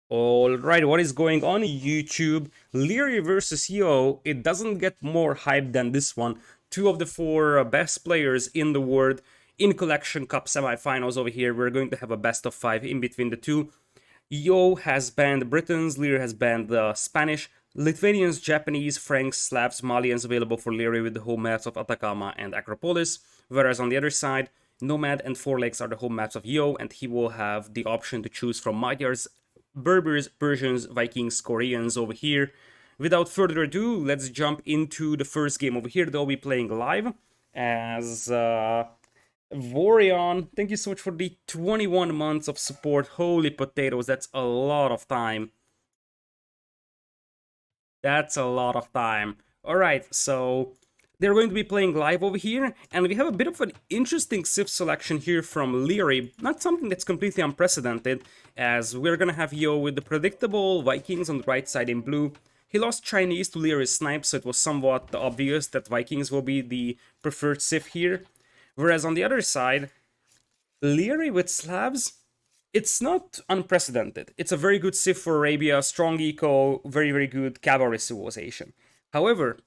Alright, what is going on YouTube? Liereyy versus Yo, it doesn't get more hype than this one. Two of the four best players in the world in Collection Cup semifinals over here. We're going to have a best of five in between the two. Yo has banned Britons, Liereyy has banned Spanish, Lithuanians, Japanese, Franks, Slavs, Malians available for Liereyy with the home maps of Atacama and Acropolis. Whereas on the other side, Nomad and Four Lakes are the home maps of Yo, and he will have the option to choose from Magyars, Berbers, Persians, Vikings, Koreans over here. Without further ado, let's jump into the first game over here. They'll be playing live as Vorion. Thank you so much for the 21 months of support. Holy potatoes, that's a lot of time. That's a lot of time. Alright, so they're going to be playing live over here, and we have a bit of an interesting Civ selection here from Liereyy. Not something that's completely unprecedented, as we're gonna have Yo with the predictable Vikings on the right side in blue. He lost Chinese to Lierey's Snipe, so it was somewhat obvious that Vikings will be the preferred Civ here. Whereas on the other side, Liereyy with Slavs, it's not unprecedented. It's a very good Civ for Arabia, strong eco, very, very good cavalry civilization. However,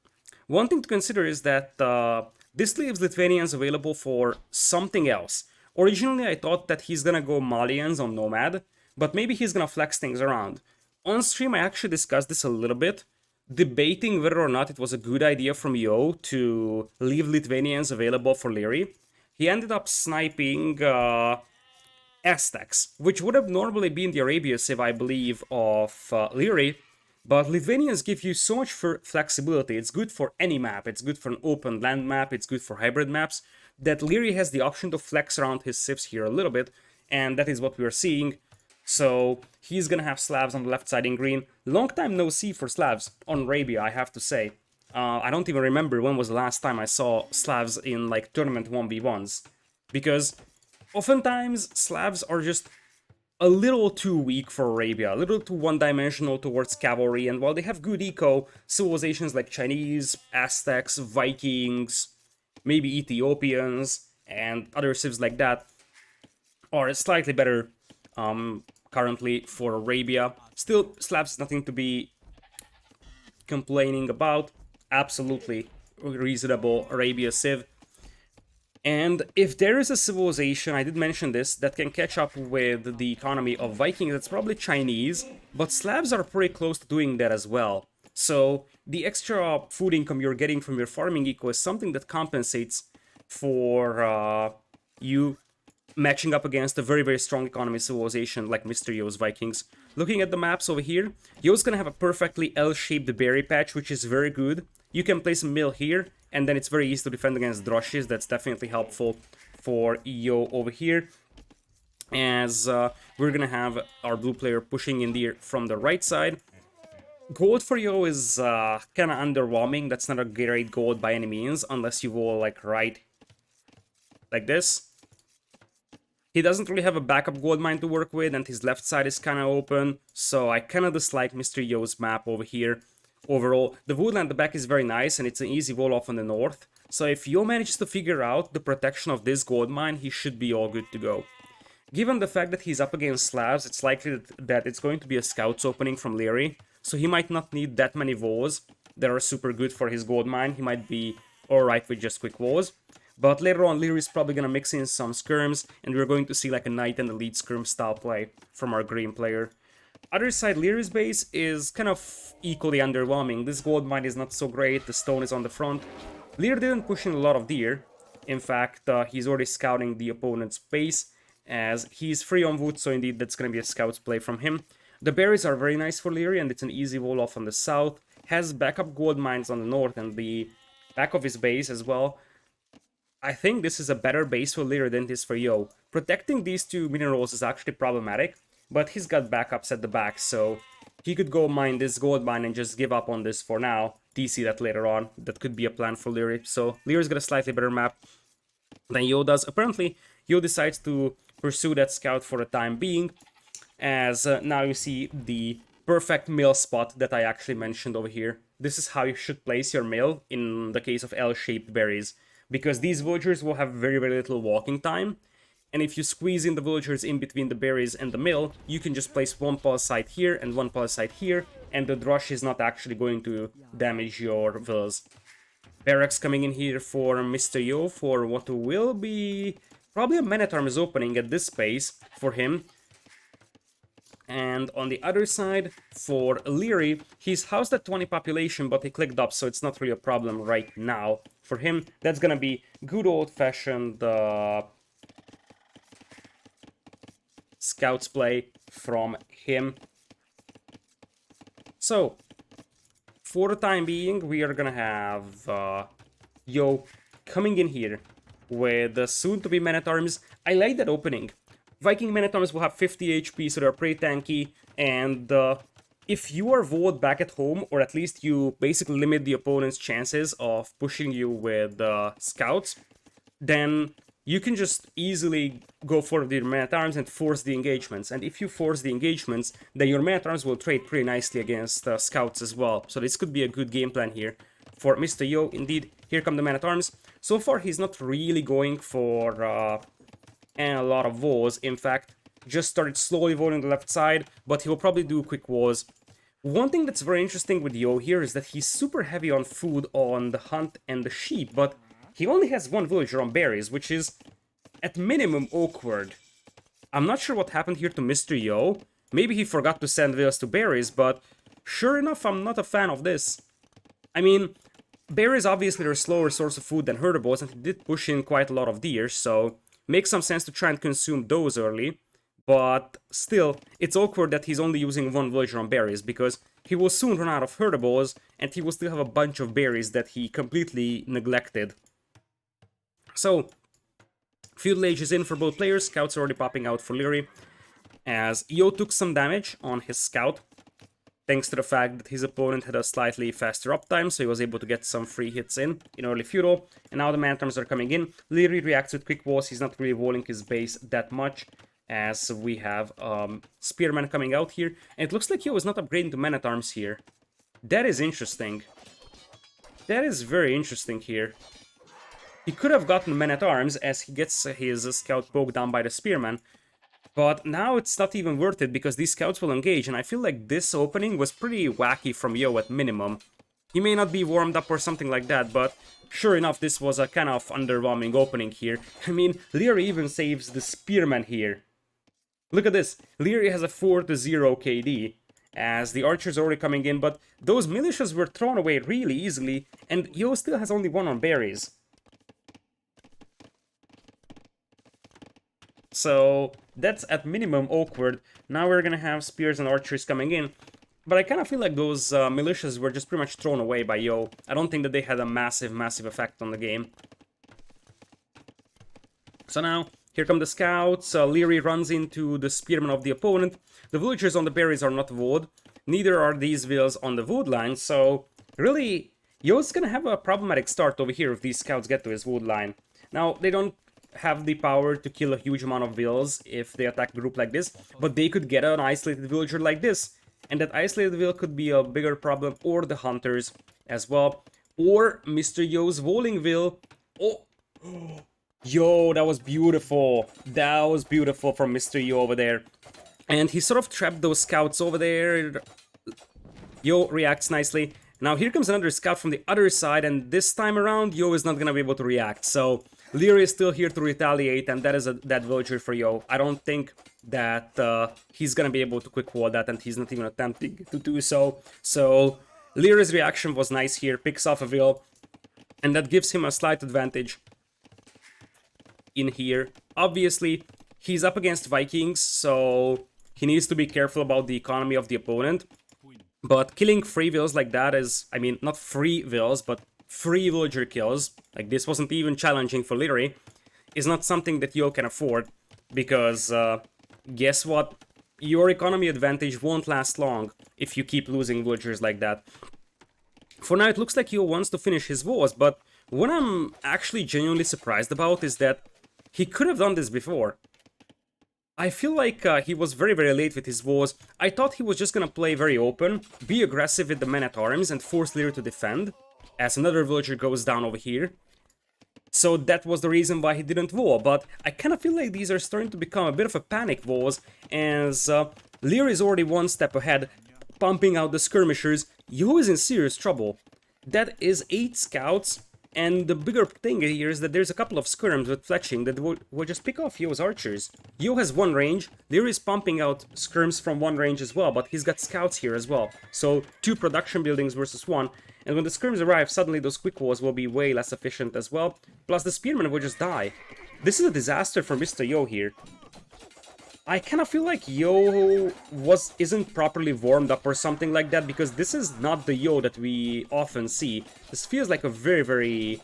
one thing to consider is that this leaves Lithuanians available for something else. Originally, I thought that he's gonna go Malians on Nomad, but maybe he's gonna flex things around. On stream, I actually discussed this a little bit, debating whether or not it was a good idea from Yo to leave Lithuanians available for Liereyy. He ended up sniping Aztecs, which would have normally been the Arabia Civ, I believe, of Liereyy, but Lithuanians give you so much flexibility. It's good for any map, it's good for an open land map, it's good for hybrid maps, that Liereyy has the option to flex around his civs here a little bit, and that is what we're seeing. So he's gonna have Slavs on the left side in green. Long time no see for Slavs on Arabia, I have to say. I don't even remember when was the last time I saw Slavs in like tournament 1v1s. Because oftentimes Slavs are just a little too weak for Arabia, a little too one-dimensional towards cavalry, and while they have good eco, civilizations like Chinese, Aztecs, Vikings, maybe Ethiopians, and other civs like that are slightly better currently for Arabia. Still, Slavs is nothing to be complaining about. Absolutely reasonable Arabia Civ. And if there is a civilization, I did mention this, that can catch up with the economy of Vikings, that's probably Chinese, but Slavs are pretty close to doing that as well. So the extra food income you're getting from your farming eco is something that compensates for you matching up against a very, very strong economy civilization like Mr.Yo's Vikings. Looking at the maps over here, Yo's gonna have a perfectly L-shaped berry patch, which is very good. You can place a mill here, and then it's very easy to defend against Droshes. That's definitely helpful for Yo over here. As we're gonna have our blue player pushing in there from the right side. Gold for Yo is kind of underwhelming. That's not a great gold by any means, unless you go like right like this. He doesn't really have a backup gold mine to work with, and his left side is kind of open, so I kind of dislike Mr.Yo's map over here. Overall, the woodland at the back is very nice, and it's an easy wall-off on the north, so if Yo manages to figure out the protection of this gold mine, he should be all good to go. Given the fact that he's up against Slavs, it's likely that it's going to be a scouts opening from Liereyy, so he might not need that many walls that are super good for his gold mine. He might be alright with just quick walls. But later on, Lierey's probably gonna mix in some skirms, and we're going to see like a knight and elite skirm style play from our green player. Other side, Lierey's base is kind of equally underwhelming. This gold mine is not so great, the stone is on the front. Liereyy didn't push in a lot of deer. In fact, he's already scouting the opponent's base, as he's free on wood, so indeed that's gonna be a scout's play from him. The berries are very nice for Liereyy, and it's an easy wall off on the south. Has backup gold mines on the north and the back of his base as well. I think this is a better base for Liereyy than it is for Yo. Protecting these two minerals is actually problematic, but he's got backups at the back, so he could go mine this gold mine and just give up on this for now. DC that later on. That could be a plan for Liereyy. So Lierey's got a slightly better map than Yo does. Apparently, Yo decides to pursue that scout for the time being, as now you see the perfect mill spot that I actually mentioned over here. This is how you should place your mill in the case of L-shaped berries, because these villagers will have very, very little walking time, And if you squeeze in the villagers in between the berries and the mill, you can just place one palace site here and one palace site here, and the rush is not actually going to damage your villas. Barracks coming in here for Mr.Yo for what will be probably a Man-at-Arms opening at this space for him. And on the other side, for Liereyy, he's housed at 20 population, but he clicked up, so it's not really a problem right now. For him, that's gonna be good old-fashioned scouts play from him. So, for the time being, we are gonna have Yo coming in here with the soon-to-be Man-at-Arms. I like that opening. Viking Men-at-Arms will have 50 HP, so they're pretty tanky, and if you are Vought back at home, or at least you basically limit the opponent's chances of pushing you with scouts, then you can just easily go for the Men-at-Arms and force the engagements. And if you force the engagements, then your Men-at-Arms will trade pretty nicely against scouts as well. So this could be a good game plan here for Mr.Yo. Indeed, here come the Men-at-Arms. So far, he's not really going for and a lot of wars. In fact, just started slowly voting the left side, but he will probably do quick wars. One thing that's very interesting with Yo here is that he's super heavy on food on the hunt and the sheep, but he only has one villager on berries, which is at minimum awkward. I'm not sure what happened here to Mr.Yo. Maybe he forgot to send villas to berries, but sure enough, I'm not a fan of this. I mean, berries obviously are a slower source of food than herdables, and he did push in quite a lot of deer, so makes some sense to try and consume those early, but still, it's awkward that he's only using one villager on berries, because he will soon run out of herdables, and he will still have a bunch of berries that he completely neglected. So, Feudal Age is in for both players, scouts are already popping out for Liereyy, as Yo took some damage on his scout, thanks to the fact that his opponent had a slightly faster uptime, so he was able to get some free hits in early Feudal. And now the Man-at-Arms are coming in. Liereyy reacts with quick walls. He's not really walling his base that much, as we have Spearman coming out here. And it looks like Yo is not upgrading to Man-at-Arms here. That is interesting. That is very interesting here. He could have gotten Man-at-Arms as he gets his scout poked down by the Spearman. But now it's not even worth it because these scouts will engage, and I feel like this opening was pretty wacky from Yo at minimum. He may not be warmed up or something like that, but sure enough, this was a kind of underwhelming opening here. I mean, Liereyy even saves the Spearman here. Look at this. Liereyy has a 4-0 KD, as the archers are already coming in, but those militias were thrown away really easily, and Yo still has only one on berries. So that's at minimum awkward. Now we're gonna have spears and archers coming in. But I kind of feel like those militias were just pretty much thrown away by Yo. I don't think that they had a massive effect on the game. So now, here come the scouts. Liereyy runs into the spearman of the opponent. The villagers on the berries are not Vought. Neither are these villas on the wood line. So really, Yo's gonna have a problematic start over here if these scouts get to his wood line. Now, they don't have the power to kill a huge amount of villas if they attack a group like this, but they could get an isolated villager like this, and that isolated villager could be a bigger problem, or the hunters as well, or Mr.Yo's Walling Ville. Oh, Yo, that was beautiful. That was beautiful from Mr.Yo over there, and he sort of trapped those scouts over there. Yo reacts nicely. Now here comes another scout from the other side, and this time around Yo is not gonna be able to react, so Liereyy is still here to retaliate, and that is that villager for Yo. I don't think that he's gonna be able to quick wall that, and he's not even attempting to do so. So Lierey's reaction was nice here, picks off a vill, and that gives him a slight advantage in here. Obviously, he's up against Vikings, so he needs to be careful about the economy of the opponent. But killing free vills like that is, I mean, not free vills, but free villager kills, like this wasn't even challenging for Liereyy, is not something that Yo can afford, because guess what? Your economy advantage won't last long if you keep losing villagers like that. For now, it looks like Yo wants to finish his wars, but what I'm actually genuinely surprised about is that he could have done this before. I feel like he was very late with his wars. I thought he was just gonna play very open, be aggressive with the men-at-arms, and force Liereyy to defend, as another villager goes down over here. So that was the reason why he didn't wall, but I kind of feel like these are starting to become a bit of a panic walls, as Liereyy is already one step ahead, pumping out the skirmishers. Yo is in serious trouble. That is 8 scouts, and the bigger thing here is that there's a couple of skirms with fletching that will just pick off Yo's archers. Yo has one range, Liereyy is pumping out skirms from one range as well, but he's got scouts here as well. So 2 production buildings versus 1, and when the skirms arrive, suddenly those quick walls will be way less efficient as well, plus the spearmen will just die. This is a disaster for Mr.Yo here. I kind of feel like Yo isn't properly warmed up or something like that, because this is not the Yo that we often see. This feels like a very, very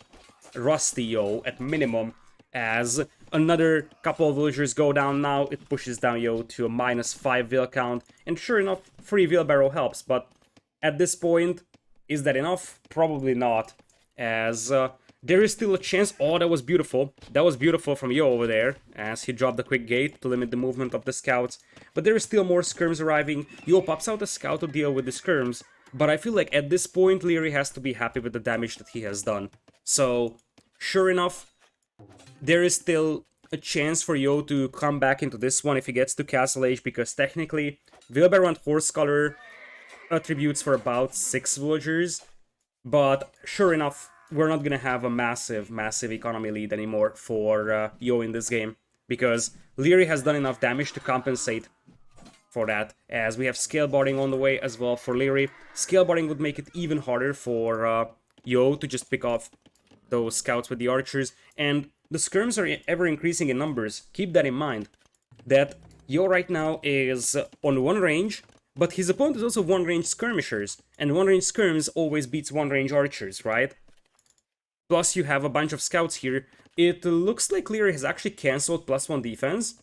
rusty Yo at minimum, as another couple of villagers go down now. It pushes down Yo to a -5 will count, and sure enough, free wheelbarrow helps, but at this point, is that enough? Probably not, as there is still a chance. Oh, that was beautiful. That was beautiful from Yo over there, as he dropped the quick gate to limit the movement of the scouts. But there is still more skirms arriving. Yo pops out a scout to deal with the skirms, but I feel like at this point, Liereyy has to be happy with the damage that he has done. So, sure enough, there is still a chance for Yo to come back into this one if he gets to Castle Age, because technically, Wheelbarrow and Horse Color attributes for about 6 villagers, but sure enough, we're not gonna have a massive economy lead anymore for Yo in this game, because Liereyy has done enough damage to compensate for that, as we have scale barding on the way as well for Liereyy. Scale barding would make it even harder for Yo to just pick off those scouts with the archers, and the skirms are ever increasing in numbers. Keep that in mind, that Yo right now is on one range, but his opponent is also one-range skirmishers, and one-range skirms always beats one-range archers, right? Plus you have a bunch of scouts here. It looks like Liereyy has actually cancelled +1 defense,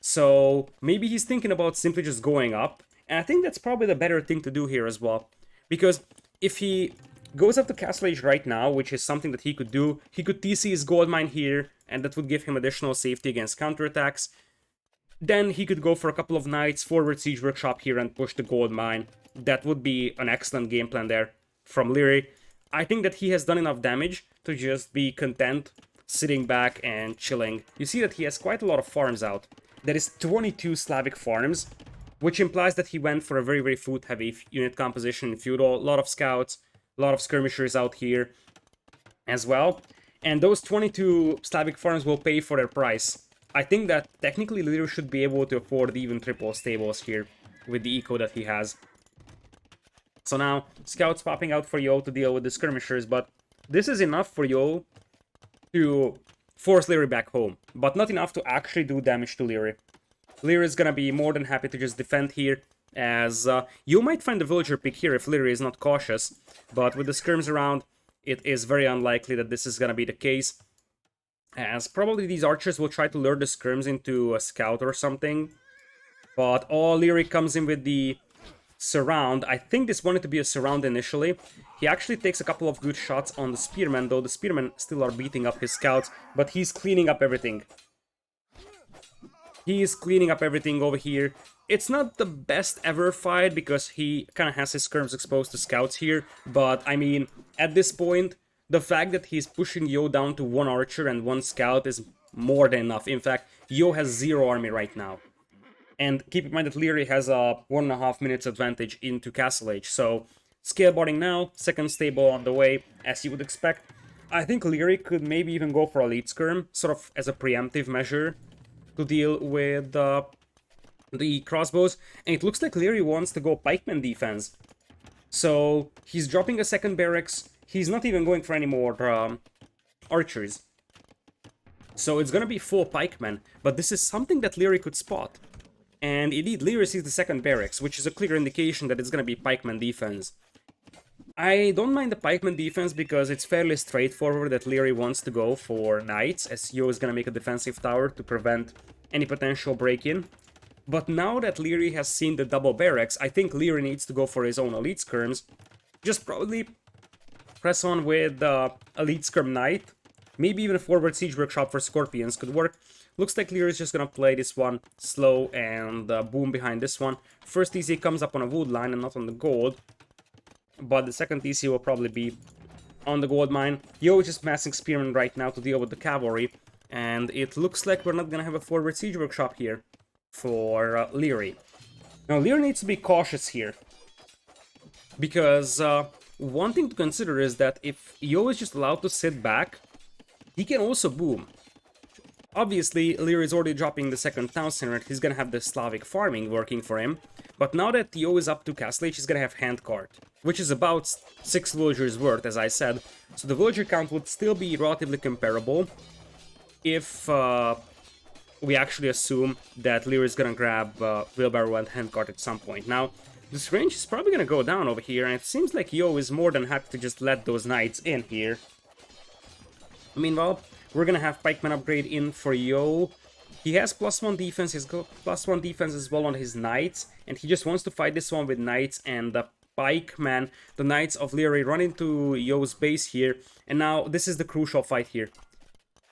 so maybe he's thinking about simply just going up, and I think that's probably the better thing to do here as well, because if he goes up to Castle Age right now, which is something that he could do, he could TC his gold mine here, and that would give him additional safety against counterattacks. Then he could go for a couple of knights, forward siege workshop here, and push the gold mine. That would be an excellent game plan there from Liereyy. I think that he has done enough damage to just be content, sitting back and chilling. You see that he has quite a lot of farms out. That is 22 Slavic farms, which implies that he went for a very, very food-heavy unit composition in feudal. A lot of scouts, a lot of skirmishers out here as well. And those 22 Slavic farms will pay for their price. I think that technically Liereyy should be able to afford even triple stables here with the eco that he has. So now, scouts popping out for Yo to deal with the skirmishers, but this is enough for Yo to force Liereyy back home, but not enough to actually do damage to Liereyy. Liereyy is gonna be more than happy to just defend here, as you might find a villager pick here if Liereyy is not cautious, but with the skirms around, it is very unlikely that this is gonna be the case, as probably these archers will try to lure the skirms into a scout or something. But Liereyy comes in with the surround. I think this wanted to be a surround initially. He actually takes a couple of good shots on the spearmen, though the spearmen still are beating up his scouts, but he's cleaning up everything. He is cleaning up everything over here. It's not the best ever fight, because he kind of has his skirms exposed to scouts here, but I mean, at this point, the fact that he's pushing Yo down to 1 archer and 1 scout is more than enough. In fact, Yo has 0 army right now. And keep in mind that Liereyy has a 1.5 minutes advantage into Castle Age. So, scale barding now, second stable on the way, as you would expect. I think Liereyy could maybe even go for a lead skirm, sort of as a preemptive measure to deal with the crossbows. And it looks like Liereyy wants to go pikeman defense. So, he's dropping a second barracks. He's not even going for any more archers. So it's gonna be 4 pikemen, but this is something that Liereyy could spot. And indeed, Liereyy sees the second barracks, which is a clear indication that it's gonna be pikeman defense. I don't mind the pikeman defense because it's fairly straightforward that Liereyy wants to go for knights, as Yo is gonna make a defensive tower to prevent any potential break-in. But now that Liereyy has seen the double barracks, I think Liereyy needs to go for his own elite skirms. Just probably press on with elite skirm knight. Maybe even a forward siege workshop for scorpions could work. Looks like Liereyy is just gonna play this one slow and boom behind this one. First TC comes up on a wood line and not on the gold, but the second TC will probably be on the gold mine. Yo is just massing spearmen right now to deal with the cavalry, and it looks like we're not gonna have a forward siege workshop here for Liereyy. Now Liereyy needs to be cautious here, because one thing to consider is that if Yo is just allowed to sit back, he can also boom. Obviously, Liereyy is already dropping the second town center, and he's gonna have the Slavic farming working for him. But now that Yo is up to Castle Age, he's gonna have Handcart, which is about 6 villagers worth, as I said. So the villager count would still be relatively comparable if we actually assume that Liereyy is gonna grab Wheelbarrow and Handcart at some point. Now, this range is probably gonna go down over here, and it seems like Yo is more than happy to just let those knights in here. Meanwhile, we're gonna have Pikeman upgrade in for Yo. He has +1 defense, he's got +1 defense as well on his knights, and he just wants to fight this one with knights, and the Pikeman, the knights of Liereyy, run into Yo's base here, and now this is the crucial fight here.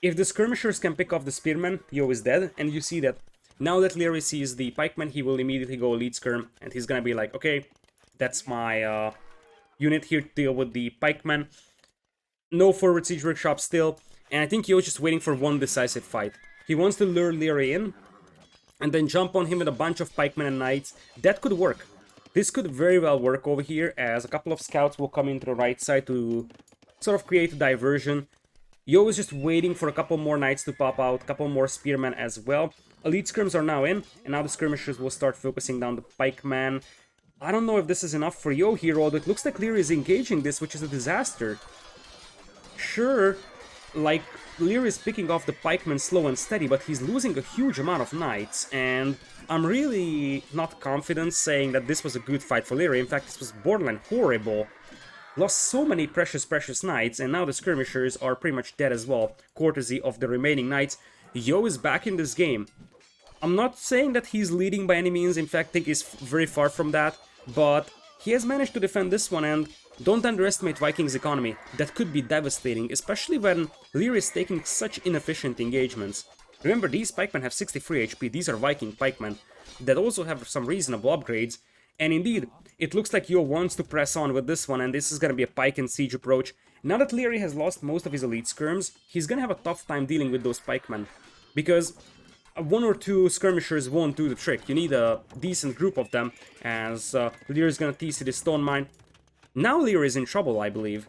If the skirmishers can pick off the spearmen, Yo is dead, and you see that now that Liereyy sees the pikeman, he will immediately go lead skirm, and he's gonna be like, okay, that's my unit here to deal with the pikeman. No forward siege workshop still, and I think Yo's just waiting for one decisive fight. He wants to lure Liereyy in, and then jump on him with a bunch of pikemen and knights. That could work. This could very well work over here, as a couple of scouts will come into the right side to sort of create a diversion. Yo is just waiting for a couple more knights to pop out, a couple more spearmen as well. Elite skirms are now in, and now the skirmishers will start focusing down the pikeman. I don't know if this is enough for Yo here, although it looks like Liereyy is engaging this, which is a disaster. Sure, like, Liereyy is picking off the pikeman slow and steady, but he's losing a huge amount of knights, and I'm really not confident saying that this was a good fight for Liereyy. In fact, this was borderline horrible. Lost so many precious knights, and now the skirmishers are pretty much dead as well, courtesy of the remaining knights. Yo is back in this game. I'm not saying that he's leading by any means, in fact, I think he's very far from that, but he has managed to defend this one, and don't underestimate Vikings' economy. That could be devastating, especially when Liereyy is taking such inefficient engagements. Remember, these pikemen have 63 HP, these are Viking pikemen that also have some reasonable upgrades, and indeed, it looks like Yo wants to press on with this one, and this is gonna be a pike and siege approach. Now that Liereyy has lost most of his elite skirms, he's gonna have a tough time dealing with those pikemen, because one or two skirmishers won't do the trick. You need a decent group of them, as Liereyy is gonna TC the stone mine. Now Liereyy is in trouble, I believe,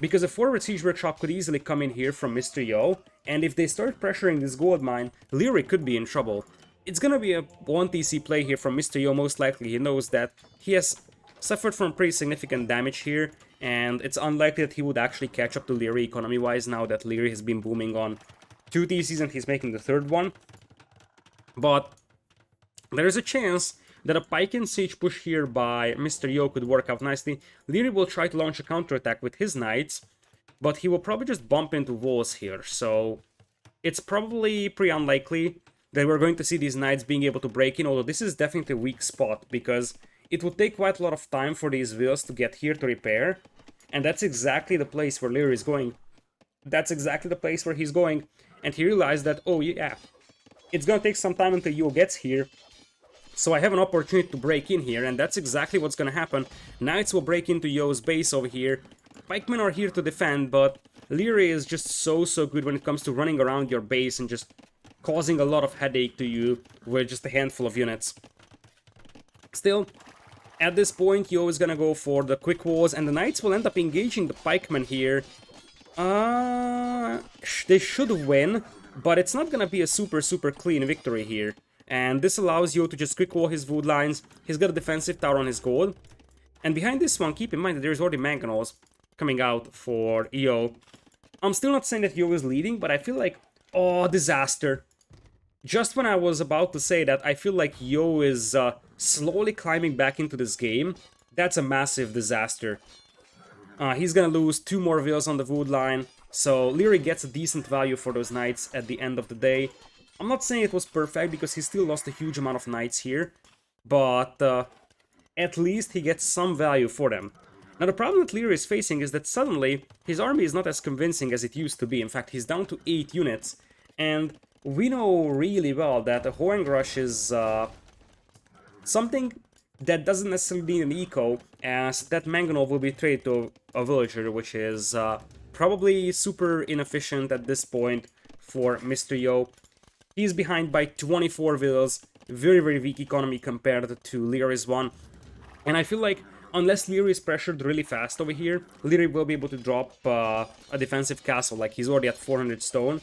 because a forward siege workshop could easily come in here from Mr.Yo, and if they start pressuring this gold mine, Liereyy could be in trouble. It's gonna be a 1 TC play here from Mr.Yo, most likely. He knows that he has suffered from pretty significant damage here, and it's unlikely that he would actually catch up to Liereyy economy-wise now that Liereyy has been booming on 2 TCs and he's making the third one. But there's a chance that a pike and siege push here by Mr.Yo could work out nicely. Liereyy will try to launch a counterattack with his knights, but he will probably just bump into walls here, so it's probably pretty unlikely that we're going to see these knights being able to break in, although this is definitely a weak spot, because it would take quite a lot of time for these wheels to get here to repair, and that's exactly the place where Liereyy is going. That's exactly the place where he's going, and he realized that, oh yeah, it's gonna take some time until Yo gets here, so I have an opportunity to break in here, and that's exactly what's gonna happen. Knights will break into Yo's base over here. Pikemen are here to defend, but Liereyy is just so good when it comes to running around your base and just causing a lot of headache to you with just a handful of units. Still, at this point, Yo is gonna go for the quick walls, and the knights will end up engaging the pikemen here. They should win, but it's not gonna be a super clean victory here. And this allows Yo to just quick wall his wood lines. He's got a defensive tower on his gold. And behind this one, keep in mind that there's already mangonels coming out for Yo. I'm still not saying that Yo is leading, but I feel like, oh, disaster. Just when I was about to say that, I feel like Yo is slowly climbing back into this game. That's a massive disaster. He's gonna lose 2 more wheels on the wood line, so Liereyy gets a decent value for those knights at the end of the day. I'm not saying it was perfect, because he still lost a huge amount of knights here, but at least he gets some value for them. Now the problem that Liereyy is facing is that suddenly his army is not as convincing as it used to be. In fact, he's down to 8 units, and we know really well that a Hoang Rush is something that doesn't necessarily need an eco, as that mangonel will be traded to a villager, which is probably super inefficient at this point for Mr.Yo. He's behind by 24 villas, very, very weak economy compared to Lierey's one. And I feel like unless Liereyy is pressured really fast over here, Liereyy will be able to drop a defensive castle, like he's already at 400 stone.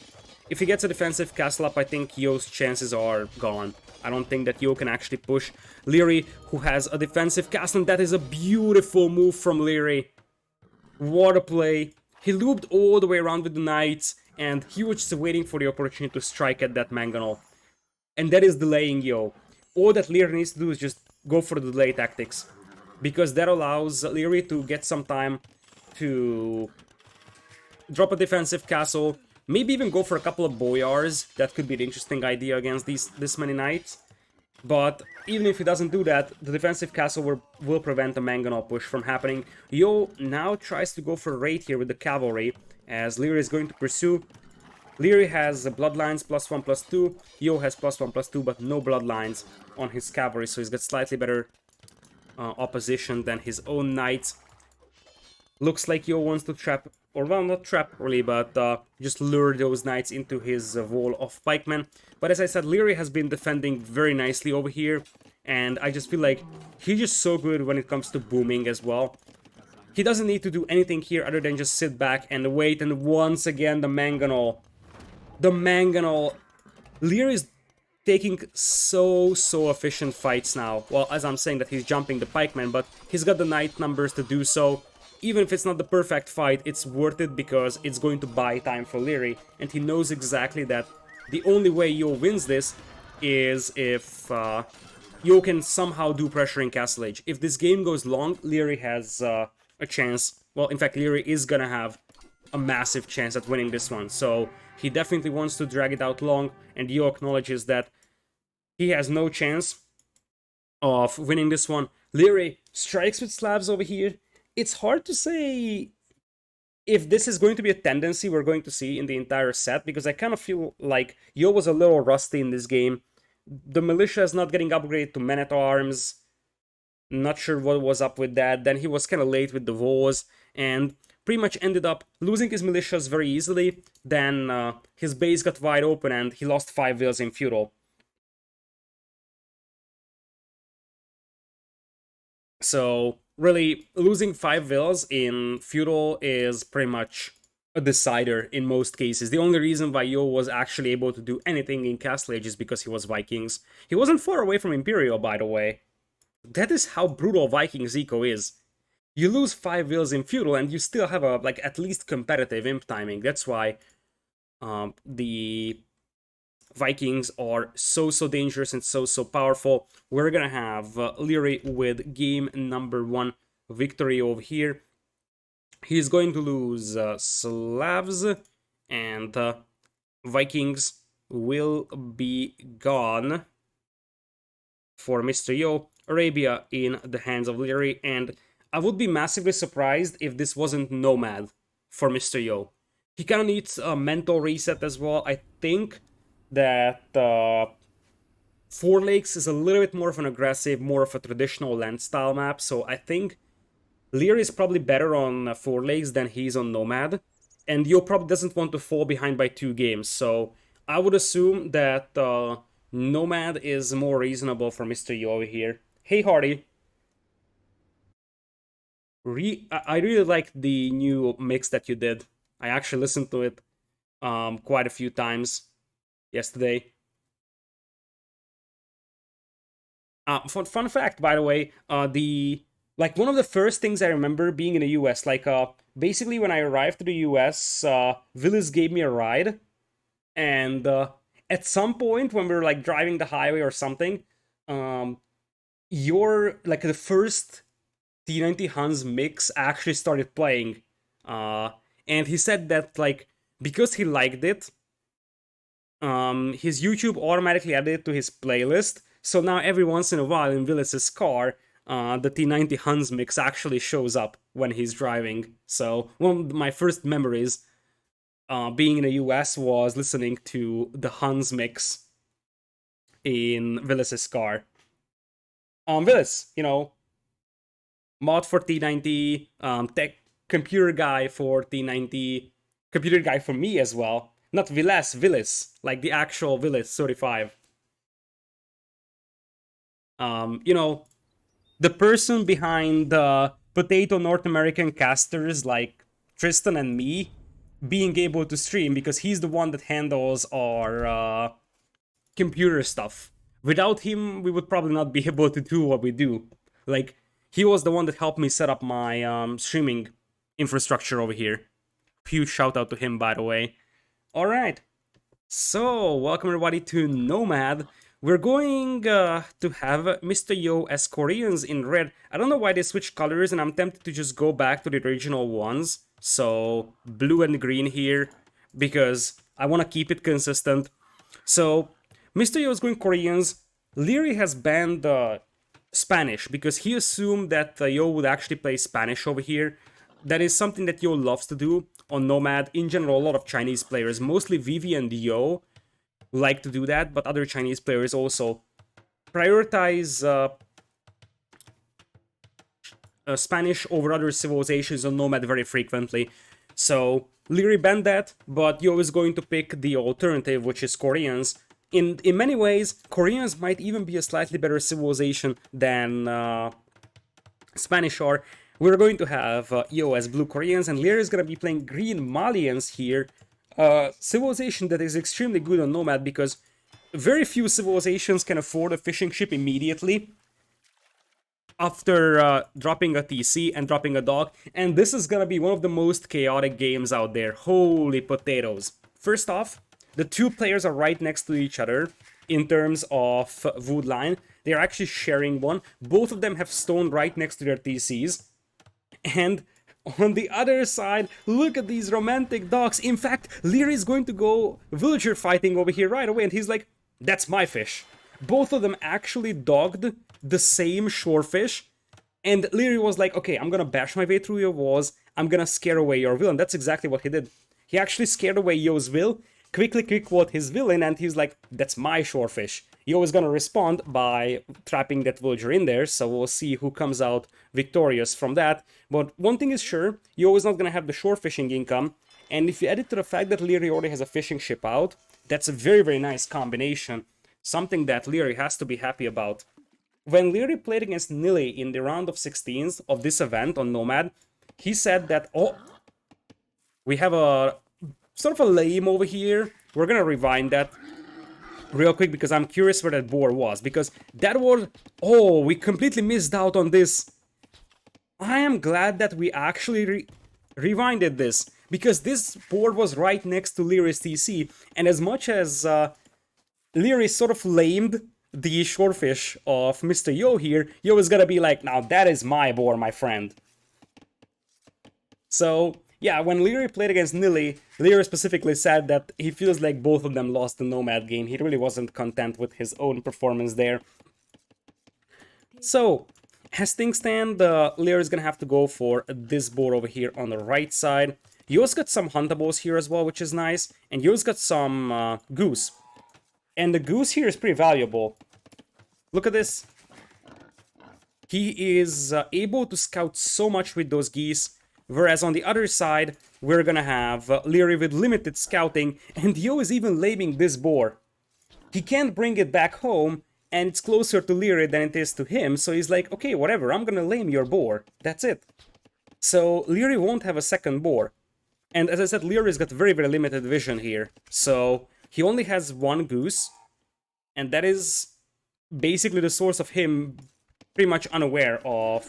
If he gets a defensive castle up, I think Yo's chances are gone. I don't think that Yo can actually push Liereyy, who has a defensive castle, and that is a beautiful move from Liereyy. What a play. He looped all the way around with the knights, and he was just waiting for the opportunity to strike at that mangonel. And that is delaying Yo. All that Liereyy needs to do is just go for the delay tactics, because that allows Liereyy to get some time to drop a defensive castle, maybe even go for a couple of boyars. That could be an interesting idea against this many knights. But even if he doesn't do that, the defensive castle will prevent the mangonel push from happening. Yo now tries to go for a raid here with the cavalry, as Liereyy is going to pursue. Liereyy has bloodlines +1/+2. Yo has +1/+2, but no bloodlines on his cavalry, so he's got slightly better opposition than his own knights. Looks like Yo wants to trap, or well, not trap really, but just lure those knights into his wall of pikemen. But as I said, Liereyy has been defending very nicely over here, and I just feel like he's just so good when it comes to booming as well. He doesn't need to do anything here other than just sit back and wait, and once again the mangonel. The mangonel. Liereyy is taking so efficient fights now. Well, as I'm saying that he's jumping the pikeman, but he's got the knight numbers to do so. Even if it's not the perfect fight, it's worth it because it's going to buy time for Liereyy, and he knows exactly that the only way Yo wins this is if Yo can somehow do pressure in Castle Age. If this game goes long, Liereyy has a chance. Well, in fact, Liereyy is gonna have a massive chance at winning this one. So he definitely wants to drag it out long, and Yo acknowledges that he has no chance of winning this one. Liereyy strikes with slabs over here. It's hard to say if this is going to be a tendency we're going to see in the entire set, because I kind of feel like Yo was a little rusty in this game. The militia is not getting upgraded to men-at-arms. Not sure what was up with that. Then he was kind of late with the wars, and pretty much ended up losing his militias very easily. Then his base got wide open, and he lost 5 villas in feudal. So really, losing 5 villas in feudal is pretty much a decider in most cases. The only reason why Yo was actually able to do anything in Castle Age is because he was Vikings. He wasn't far away from Imperial, by the way. That is how brutal Vikings eco is. You lose 5 villas in feudal and you still have a, like, at least competitive imp timing. That's why the Vikings are so dangerous and so powerful. We're gonna have Liereyy with game number 1 victory over here. He's going to lose Slavs, and Vikings will be gone for Mr.Yo. Arabia in the hands of Liereyy, and I would be massively surprised if this wasn't Nomad for Mr.Yo. He kind of needs a mental reset as well. I think that Four Lakes is a little bit more of an aggressive, more of a traditional land style map, so I think Liereyy is probably better on Four Lakes than he's on Nomad, and Yo probably doesn't want to fall behind by 2 games, so I would assume that Nomad is more reasonable for Mr.Yo over here. Hey Hardy, I really like the new mix that you did. I actually listened to it quite a few times yesterday. Fun fact, by the way, the like one of the first things I remember being in the US, like basically when I arrived to the US, Willis gave me a ride, and at some point when we were like driving the highway or something, your like the first T90 Hans mix actually started playing, and he said that like because he liked it, his YouTube automatically added it to his playlist. So now every once in a while in Willis's car, the T90 Hans mix actually shows up when he's driving. So one of my first memories being in the US was listening to the Hans mix in Willis's car. Willis, mod for T90, tech computer guy for T90, computer guy for me as well. Not Villas, Willis, like the actual Willis 35. You know, the person behind the potato North American casters like Tristan and me being able to stream because he's the one that handles our computer stuff. Without him, we would probably not be able to do what we do. Like, he was the one that helped me set up my streaming infrastructure over here. Huge shout out to him, by the way. All right. So, welcome everybody to Nomad. We're going to have Mr.Yo as Koreans in red. I don't know why they switched colors, and I'm tempted to just go back to the original ones. So, blue and green here, because I want to keep it consistent. So, Mr.Yo is going Koreans. Liereyy has banned Spanish because he assumed that Yo would actually play Spanish over here. That is something that Yo loves to do on Nomad. In general, a lot of Chinese players, mostly Vivi and Yo, like to do that, but other Chinese players also prioritize Spanish over other civilizations on Nomad very frequently. So Liereyy banned that, but Yo is going to pick the alternative, which is Koreans. In many ways, Koreans might even be a slightly better civilization than Spanish are. We're going to have Yo as blue Koreans, and Liereyy is going to be playing green Malians here. Civilization that is extremely good on Nomad because very few civilizations can afford a fishing ship immediately after dropping a TC and dropping a dock, and this is gonna be one of the most chaotic games out there. Holy potatoes. First off, the two players are right next to each other in terms of wood line. They're actually sharing one. Both of them have stone right next to their TCs. And on the other side, look at these romantic docks. In fact, Liereyy is going to go villager fighting over here right away, and he's like, that's my fish. Both of them actually dogged the same shorefish, and Liereyy was like, okay, I'm gonna bash my way through your walls, I'm gonna scare away your will, and that's exactly what he did. He actually scared away Yo's will, quickly quick-quote his villain, and he's like, that's my shorefish. Yo is gonna respond by trapping that villager in there, so we'll see who comes out victorious from that. But one thing is sure, Yo is not gonna have the shore fishing income, and if you add it to the fact that Liereyy already has a fishing ship out, that's a very, very nice combination. Something that Liereyy has to be happy about. When Liereyy played against Nili in the round of 16s of this event on Nomad, he said that, oh, we have a sort of a lame over here. We're gonna rewind that real quick because I'm curious where that board was. Because that was... Oh, we completely missed out on this. I am glad that we actually rewinded this. Because this board was right next to Lierey's TC. And as much as Liereyy sort of lamed the shorefish of Mr.Yo here, Yo is gonna be like, now that is my board, my friend. So, yeah, when Liereyy played against Nili, Liereyy specifically said that he feels like both of them lost the Nomad game. He really wasn't content with his own performance there. So, as things stand, Liereyy is gonna have to go for this board over here on the right side. Yo's got some huntables here as well, which is nice, and Yo's got some goose. And the goose here is pretty valuable. Look at this. He is able to scout so much with those geese. Whereas on the other side, we're gonna have Liereyy with limited scouting, and Yo is even laming this boar. He can't bring it back home, and it's closer to Liereyy than it is to him, so he's like, okay, whatever, I'm gonna lame your boar. That's it. So Liereyy won't have a second boar. And as I said, Lierey's got very, very limited vision here. So he only has one goose, and that is basically the source of him pretty much unaware of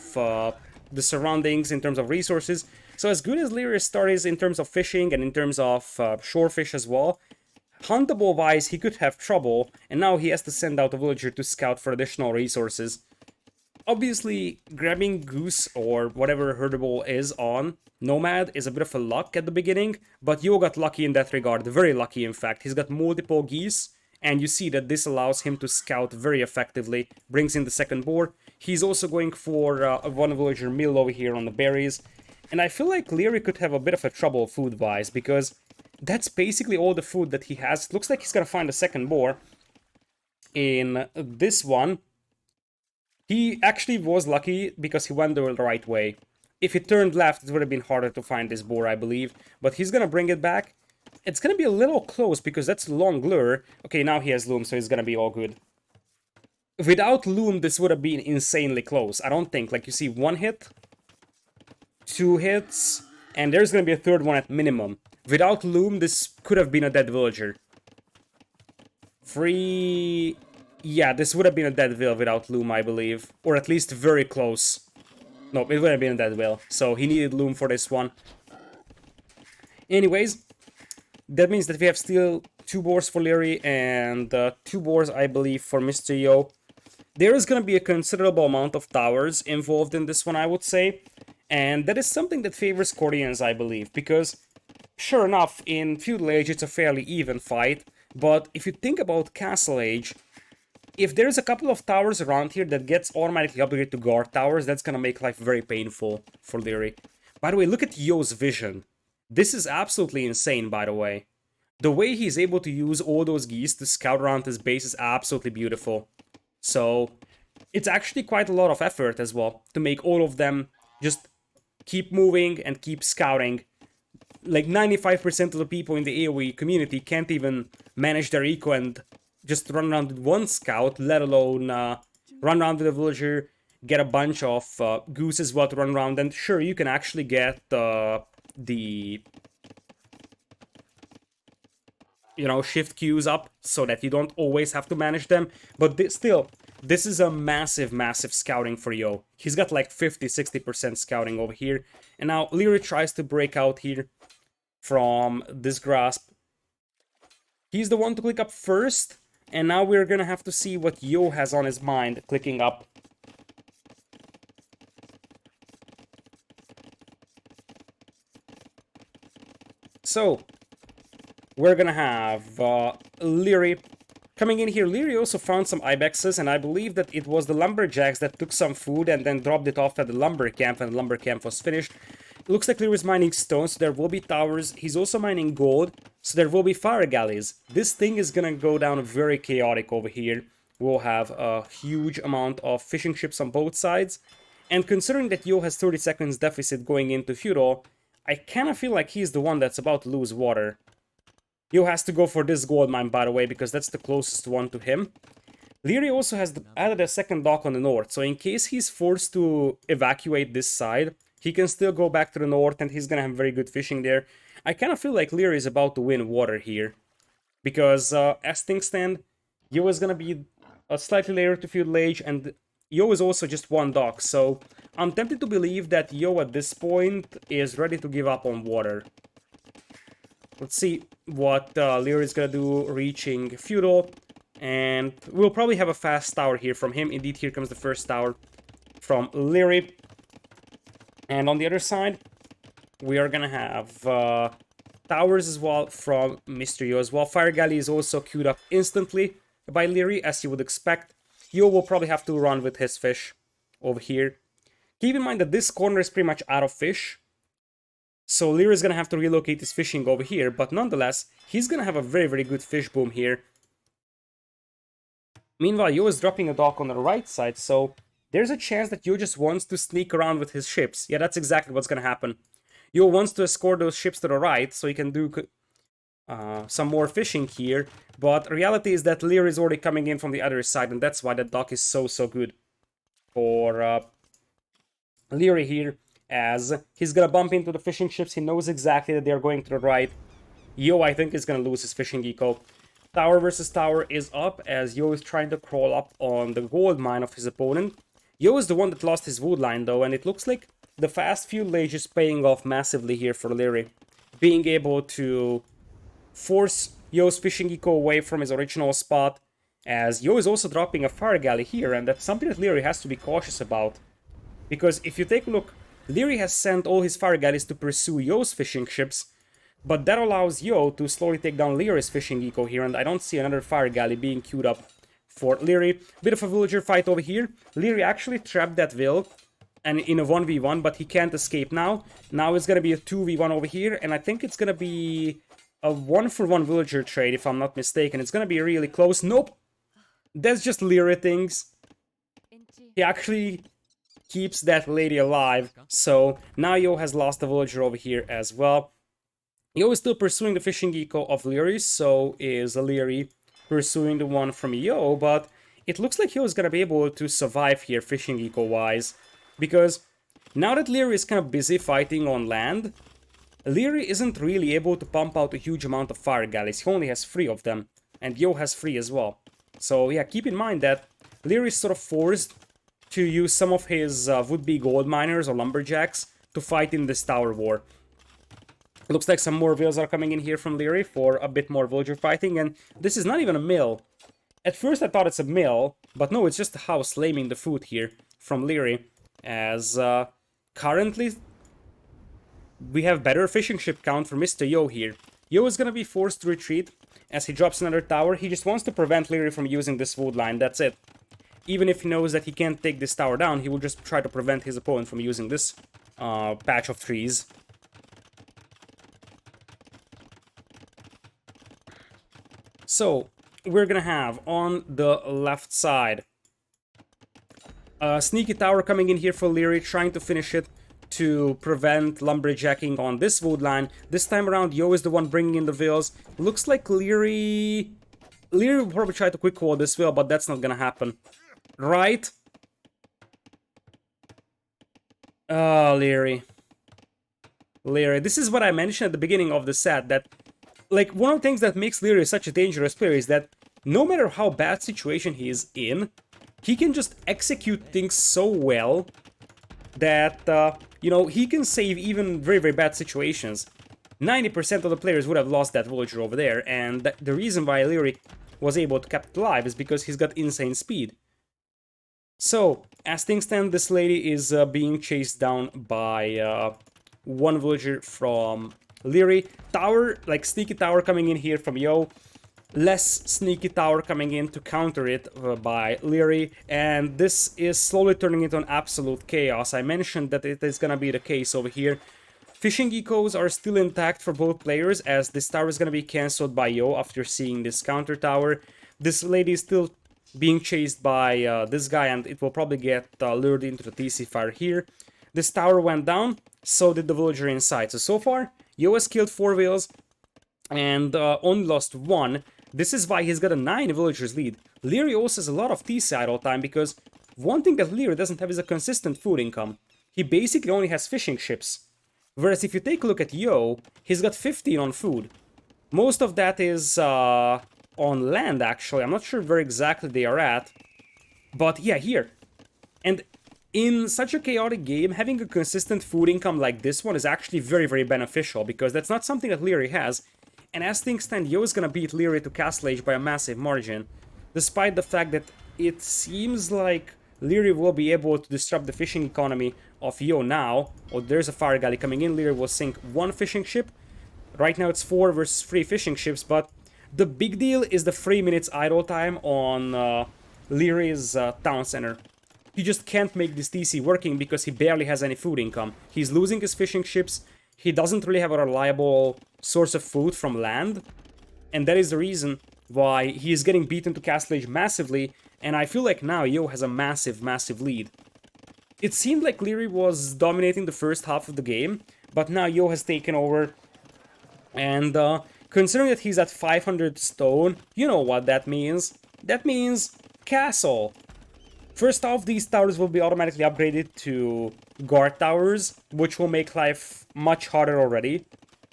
the surroundings in terms of resources. So as good as Lierey's start is in terms of fishing and in terms of shorefish as well, huntable wise he could have trouble, and now he has to send out a villager to scout for additional resources. Obviously, grabbing goose or whatever herdable is on Nomad is a bit of a luck at the beginning, but Yo got lucky in that regard, very lucky in fact. He's got multiple geese, and you see that this allows him to scout very effectively, brings in the second board. He's also going for a one villager mill over here on the berries, and I feel like Liereyy could have a bit of a trouble food-wise, because that's basically all the food that he has. It looks like he's gonna find a second boar in this one. He actually was lucky because he went the right way. If he turned left, it would have been harder to find this boar, I believe. But he's gonna bring it back. It's gonna be a little close because that's a long lure. Okay, now he has loom, so it's gonna be all good. Without loom, this would have been insanely close. I don't think. Like, you see, 1 hit, 2 hits, and there's gonna be a third one at minimum. Without loom, this could have been a dead villager. 3... Yeah, this would have been a dead will without loom, I believe. Or at least very close. No, it would have been a dead will. So he needed loom for this one. Anyways, that means that we have still 2 boars for Liereyy and 2 boars, I believe, for Mr.Yo. There is going to be a considerable amount of towers involved in this one, I would say. And that is something that favors Koreans, I believe. Because, sure enough, in Feudal Age it's a fairly even fight. But if you think about Castle Age, if there's a couple of towers around here that gets automatically upgraded to guard towers, that's gonna make life very painful for Liereyy. By the way, look at Yo's vision. This is absolutely insane, by the way. The way he's able to use all those geese to scout around his base is absolutely beautiful. So, it's actually quite a lot of effort as well to make all of them just keep moving and keep scouting. Like 95% of the people in the AoE community can't even manage their eco and just run around with 1 scout, let alone run around with a villager, get a bunch of goose as well to run around. And sure, you can actually get the shift queues up so that you don't always have to manage them. But still, this is a massive, massive scouting for Yo. He's got like 50-60% scouting over here. And now Liereyy tries to break out here from this grasp. He's the one to click up first. And now we're gonna have to see what Yo has on his mind clicking up. So, we're gonna have Liereyy coming in here. Liereyy also found some ibexes, and I believe that it was the lumberjacks that took some food and then dropped it off at the lumber camp, and the lumber camp was finished. It looks like Lierey's mining stone, so there will be towers. He's also mining gold, so there will be fire galleys. This thing is gonna go down very chaotic over here. We'll have a huge amount of fishing ships on both sides. And considering that Yo has 30 seconds deficit going into Feudal, I kinda feel like he's the one that's about to lose water. Yo has to go for this gold mine, by the way, because that's the closest one to him. Liereyy also has added a second dock on the north, so in case he's forced to evacuate this side, he can still go back to the north and he's gonna have very good fishing there. I kind of feel like Liereyy is about to win water here. Because as things stand, Yo is gonna be slightly later to Feudal Age, and Yo is also just 1 dock, so I'm tempted to believe that Yo at this point is ready to give up on water. Let's see what Liereyy is gonna do reaching Feudal, and we'll probably have a fast tower here from him. Indeed, here comes the first tower from Liereyy. And on the other side, we are gonna have towers as well from Mr.Yo as well. Fire Galley is also queued up instantly by Liereyy, as you would expect. Yo will probably have to run with his fish over here. Keep in mind that this corner is pretty much out of fish, so Liereyy is gonna have to relocate his fishing over here, but nonetheless, he's gonna have a very, very good fish boom here. Meanwhile, Yo is dropping a dock on the right side, so there's a chance that Yo just wants to sneak around with his ships. Yeah, that's exactly what's gonna happen. Yo wants to escort those ships to the right, so he can do some more fishing here. But reality is that Liereyy is already coming in from the other side, and that's why that dock is so good for Liereyy here, as he's gonna bump into the fishing ships. He knows exactly that they're going to the right. Yo, I think, is gonna lose his fishing eco. Tower versus tower is up, as Yo is trying to crawl up on the gold mine of his opponent. Yo is the one that lost his wood line, though, and it looks like the fast Feudal Age is paying off massively here for Liereyy. Being able to force Yo's fishing eco away from his original spot, as Yo is also dropping a fire galley here, and that's something that Liereyy has to be cautious about. Because if you take a look, Liereyy has sent all his fire galleys to pursue Yo's fishing ships, but that allows Yo to slowly take down Lierey's fishing eco here, and I don't see another fire galley being queued up for Liereyy. Bit of a villager fight over here. Liereyy actually trapped that will and in a 1v1, but he can't escape now. Now it's gonna be a 2v1 over here, and I think it's gonna be a 1-for-1 villager trade, if I'm not mistaken. It's gonna be really close. Nope! That's just Liereyy things. He actually keeps that lady alive. So now Yo has lost the villager over here as well. Yo is still pursuing the fishing eco of Liereyy, so is Liereyy pursuing the one from Yo, but it looks like Yo is gonna be able to survive here fishing eco-wise, because now that Liereyy is kind of busy fighting on land, Liereyy isn't really able to pump out a huge amount of fire galleys. He only has 3 of them, and Yo has 3 as well. So yeah, keep in mind that Liereyy is sort of forced to use some of his would-be gold miners or lumberjacks to fight in this tower war. Looks like some more vills are coming in here from Liereyy for a bit more villager fighting, and this is not even a mill. At first I thought it's a mill, but no, it's just a house laming the food here from Liereyy, as currently we have better fishing ship count for Mr.Yo here. Yo is gonna be forced to retreat as he drops another tower. He just wants to prevent Liereyy from using this wood line, that's it. Even if he knows that he can't take this tower down, he will just try to prevent his opponent from using this patch of trees. So, we're gonna have on the left side a sneaky tower coming in here for Liereyy, trying to finish it to prevent lumberjacking on this wood line. This time around, Yo is the one bringing in the vills. Looks like Liereyy will probably try to quick wall this vill, but that's not gonna happen. Right? Oh, Liereyy. This is what I mentioned at the beginning of the set, that like, one of the things that makes Liereyy such a dangerous player is that no matter how bad situation he is in, he can just execute things so well that, you know, he can save even very, very bad situations. 90% of the players would have lost that villager over there, and the reason why Liereyy was able to keep it alive is because he's got insane speed. So, as things stand, this lady is being chased down by one villager from Liereyy. Tower, like sneaky tower coming in here from Yo. Less sneaky tower coming in to counter it by Liereyy. And this is slowly turning into an absolute chaos. I mentioned that it is gonna be the case over here. Fishing ecos are still intact for both players, as this tower is gonna be cancelled by Yo after seeing this counter tower. This lady is still being chased by this guy, and it will probably get lured into the TC fire here. This tower went down, so did the villager inside. So far, Yo has killed 4 vills and only lost 1. This is why he's got a 9 villagers lead. Liereyy also has a lot of TC idle time, because one thing that Liereyy doesn't have is a consistent food income. He basically only has fishing ships. Whereas if you take a look at Yo, he's got 15 on food. Most of that is on land, actually. I'm not sure where exactly they are at. But yeah, here. And in such a chaotic game, having a consistent food income like this one is actually very, very beneficial, because that's not something that Liereyy has. And as things stand, Yo is gonna beat Liereyy to Castle Age by a massive margin, despite the fact that it seems like Liereyy will be able to disrupt the fishing economy of Yo now. Oh, there's a fire galley coming in. Liereyy will sink 1 fishing ship. Right now it's 4 versus 3 fishing ships, but the big deal is the 3 minutes idle time on Lierey's town center. He just can't make this TC working because he barely has any food income. He's losing his fishing ships, he doesn't really have a reliable source of food from land, and that is the reason why he is getting beaten to Castle Age massively, and I feel like now Yo has a massive, massive lead. It seemed like Liereyy was dominating the first half of the game, but now Yo has taken over, and considering that he's at 500 stone, you know what that means. That means castle. First off, these towers will be automatically upgraded to guard towers, which will make life much harder already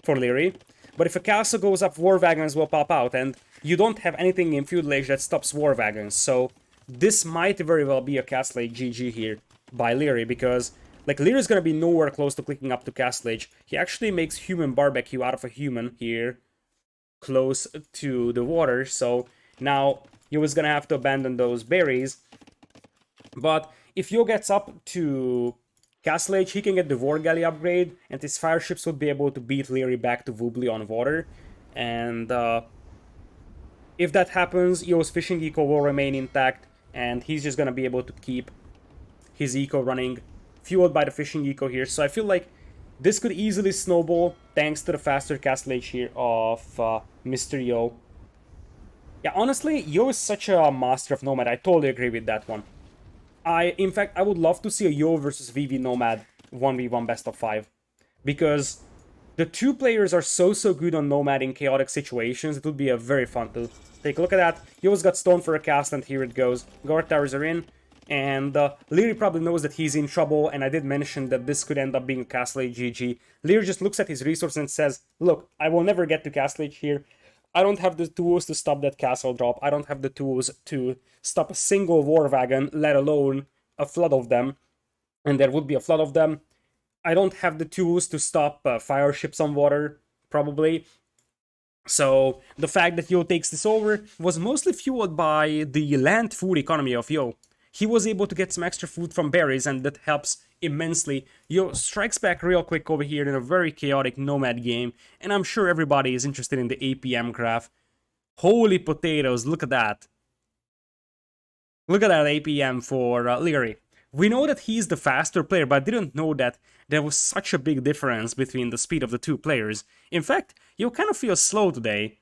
for Liereyy. But if a castle goes up, war wagons will pop out, and you don't have anything in Feudal Age that stops war wagons, so this might very well be a Castle Age GG here by Liereyy, because like Lierey's gonna be nowhere close to clicking up to Castle Age. He actually makes human barbecue out of a human here, close to the water, so now he was gonna have to abandon those berries. But if Yo gets up to Castle Age, he can get the War Galley upgrade, and his fire ships would be able to beat Liereyy back to Woobly on water. And if that happens, Yo's fishing eco will remain intact, and he's just gonna be able to keep his eco running, fueled by the fishing eco here. So I feel like this could easily snowball thanks to the faster Castle Age here of Mr.Yo. Yeah, honestly, Yo is such a master of Nomad, I totally agree with that one. In fact, I would love to see a Yo versus VV Nomad 1v1 best of 5. Because the two players are so good on Nomad in chaotic situations, it would be a very fun to take a look at that. Yo's got Stone for a cast, and here it goes. Guard towers are in, and Liereyy probably knows that he's in trouble, and I did mention that this could end up being a Castle Age GG. Liereyy just looks at his resource and says, look, I will never get to Castle Age here. I don't have the tools to stop that castle drop. I don't have the tools to stop a single war wagon, let alone a flood of them. And there would be a flood of them. I don't have the tools to stop fire ships on water, probably. So the fact that Yo takes this over was mostly fueled by the land food economy of Yo. He was able to get some extra food from berries, and that helps immensely. Yo strikes back real quick over here in a very chaotic Nomad game, and I'm sure everybody is interested in the APM graph. Holy potatoes, look at that. Look at that APM for Liereyy. We know that he's the faster player, but I didn't know that there was such a big difference between the speed of the two players. In fact, you kind of feel slow today.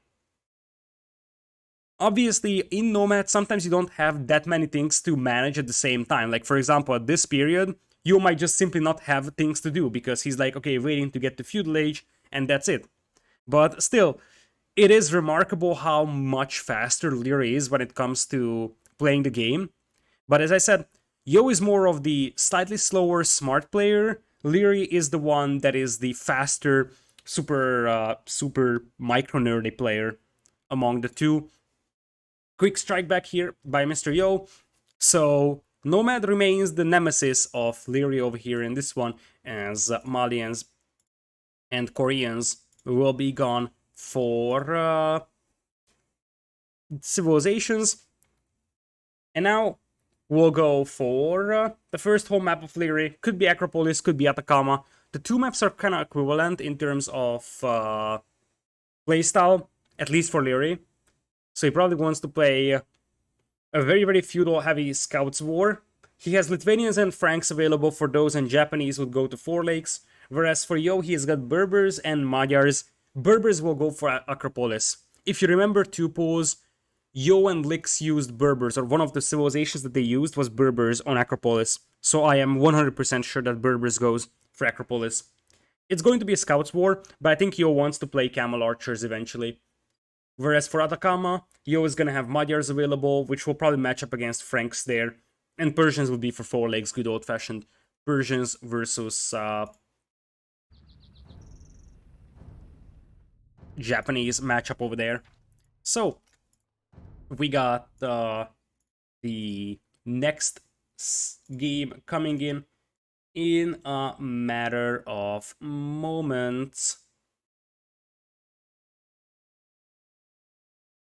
Obviously, in Nomad, sometimes you don't have that many things to manage at the same time. Like, for example, at this period, you might just simply not have things to do because he's like, okay, waiting to get to Feudal Age, and that's it. But still, it is remarkable how much faster Liereyy is when it comes to playing the game. But as I said, Yo is more of the slightly slower, smart player. Liereyy is the one that is the faster, super micro nerdy player among the two. Quick strike back here by Mr.Yo. So Nomad remains the nemesis of Liereyy over here in this one, as Malians and Koreans will be gone for civilizations. And now we'll go for the first home map of Liereyy. Could be Acropolis, could be Atacama. The two maps are kind of equivalent in terms of playstyle, at least for Liereyy. So he probably wants to play a very feudal heavy Scouts War. He has Lithuanians and Franks available for those, and Japanese would go to Four Lakes. Whereas for Yo, he has got Berbers and Magyars. Berbers will go for Acropolis. If you remember two pools, Yo and Lix used Berbers, or one of the civilizations that they used was Berbers on Acropolis. So I am 100% sure that Berbers goes for Acropolis. It's going to be a Scouts War, but I think Yo wants to play Camel Archers eventually. Whereas for Atacama, Yo is going to have Magyars available, which will probably match up against Franks there. And Persians would be for Four Legs, good old-fashioned Persians versus Japanese matchup over there. So, we got the next game coming in a matter of moments.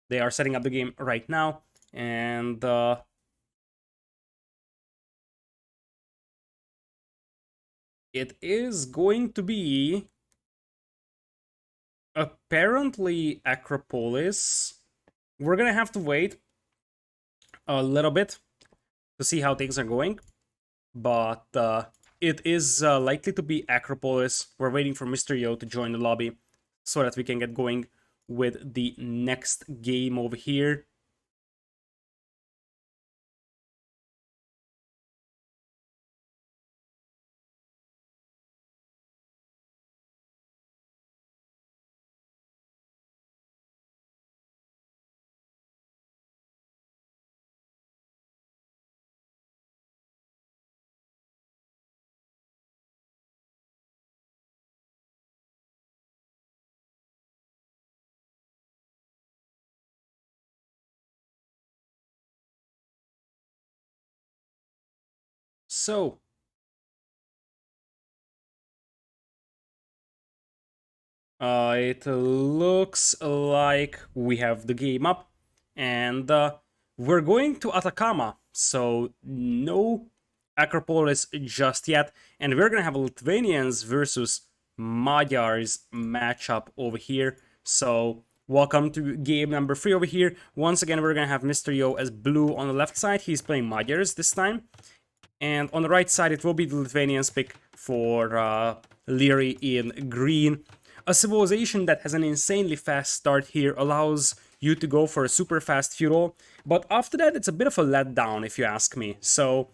They are setting up the game right now, and it is going to be apparently Acropolis. We're gonna have to wait a little bit to see how things are going, but it is likely to be Acropolis. We're waiting for Mr.Yo to join the lobby so that we can get going with the next game over here. So, it looks like we have the game up, and we're going to Atacama, so no Acropolis just yet, and we're gonna have a Lithuanians versus Magyars matchup over here. So welcome to game number 3 over here. Once again, we're gonna have Mr.Yo as blue on the left side. He's playing Magyars this time. And on the right side, it will be the Lithuanians pick for Liereyy in green. A civilization that has an insanely fast start here allows you to go for a super fast feudal, but after that, it's a bit of a letdown, if you ask me. So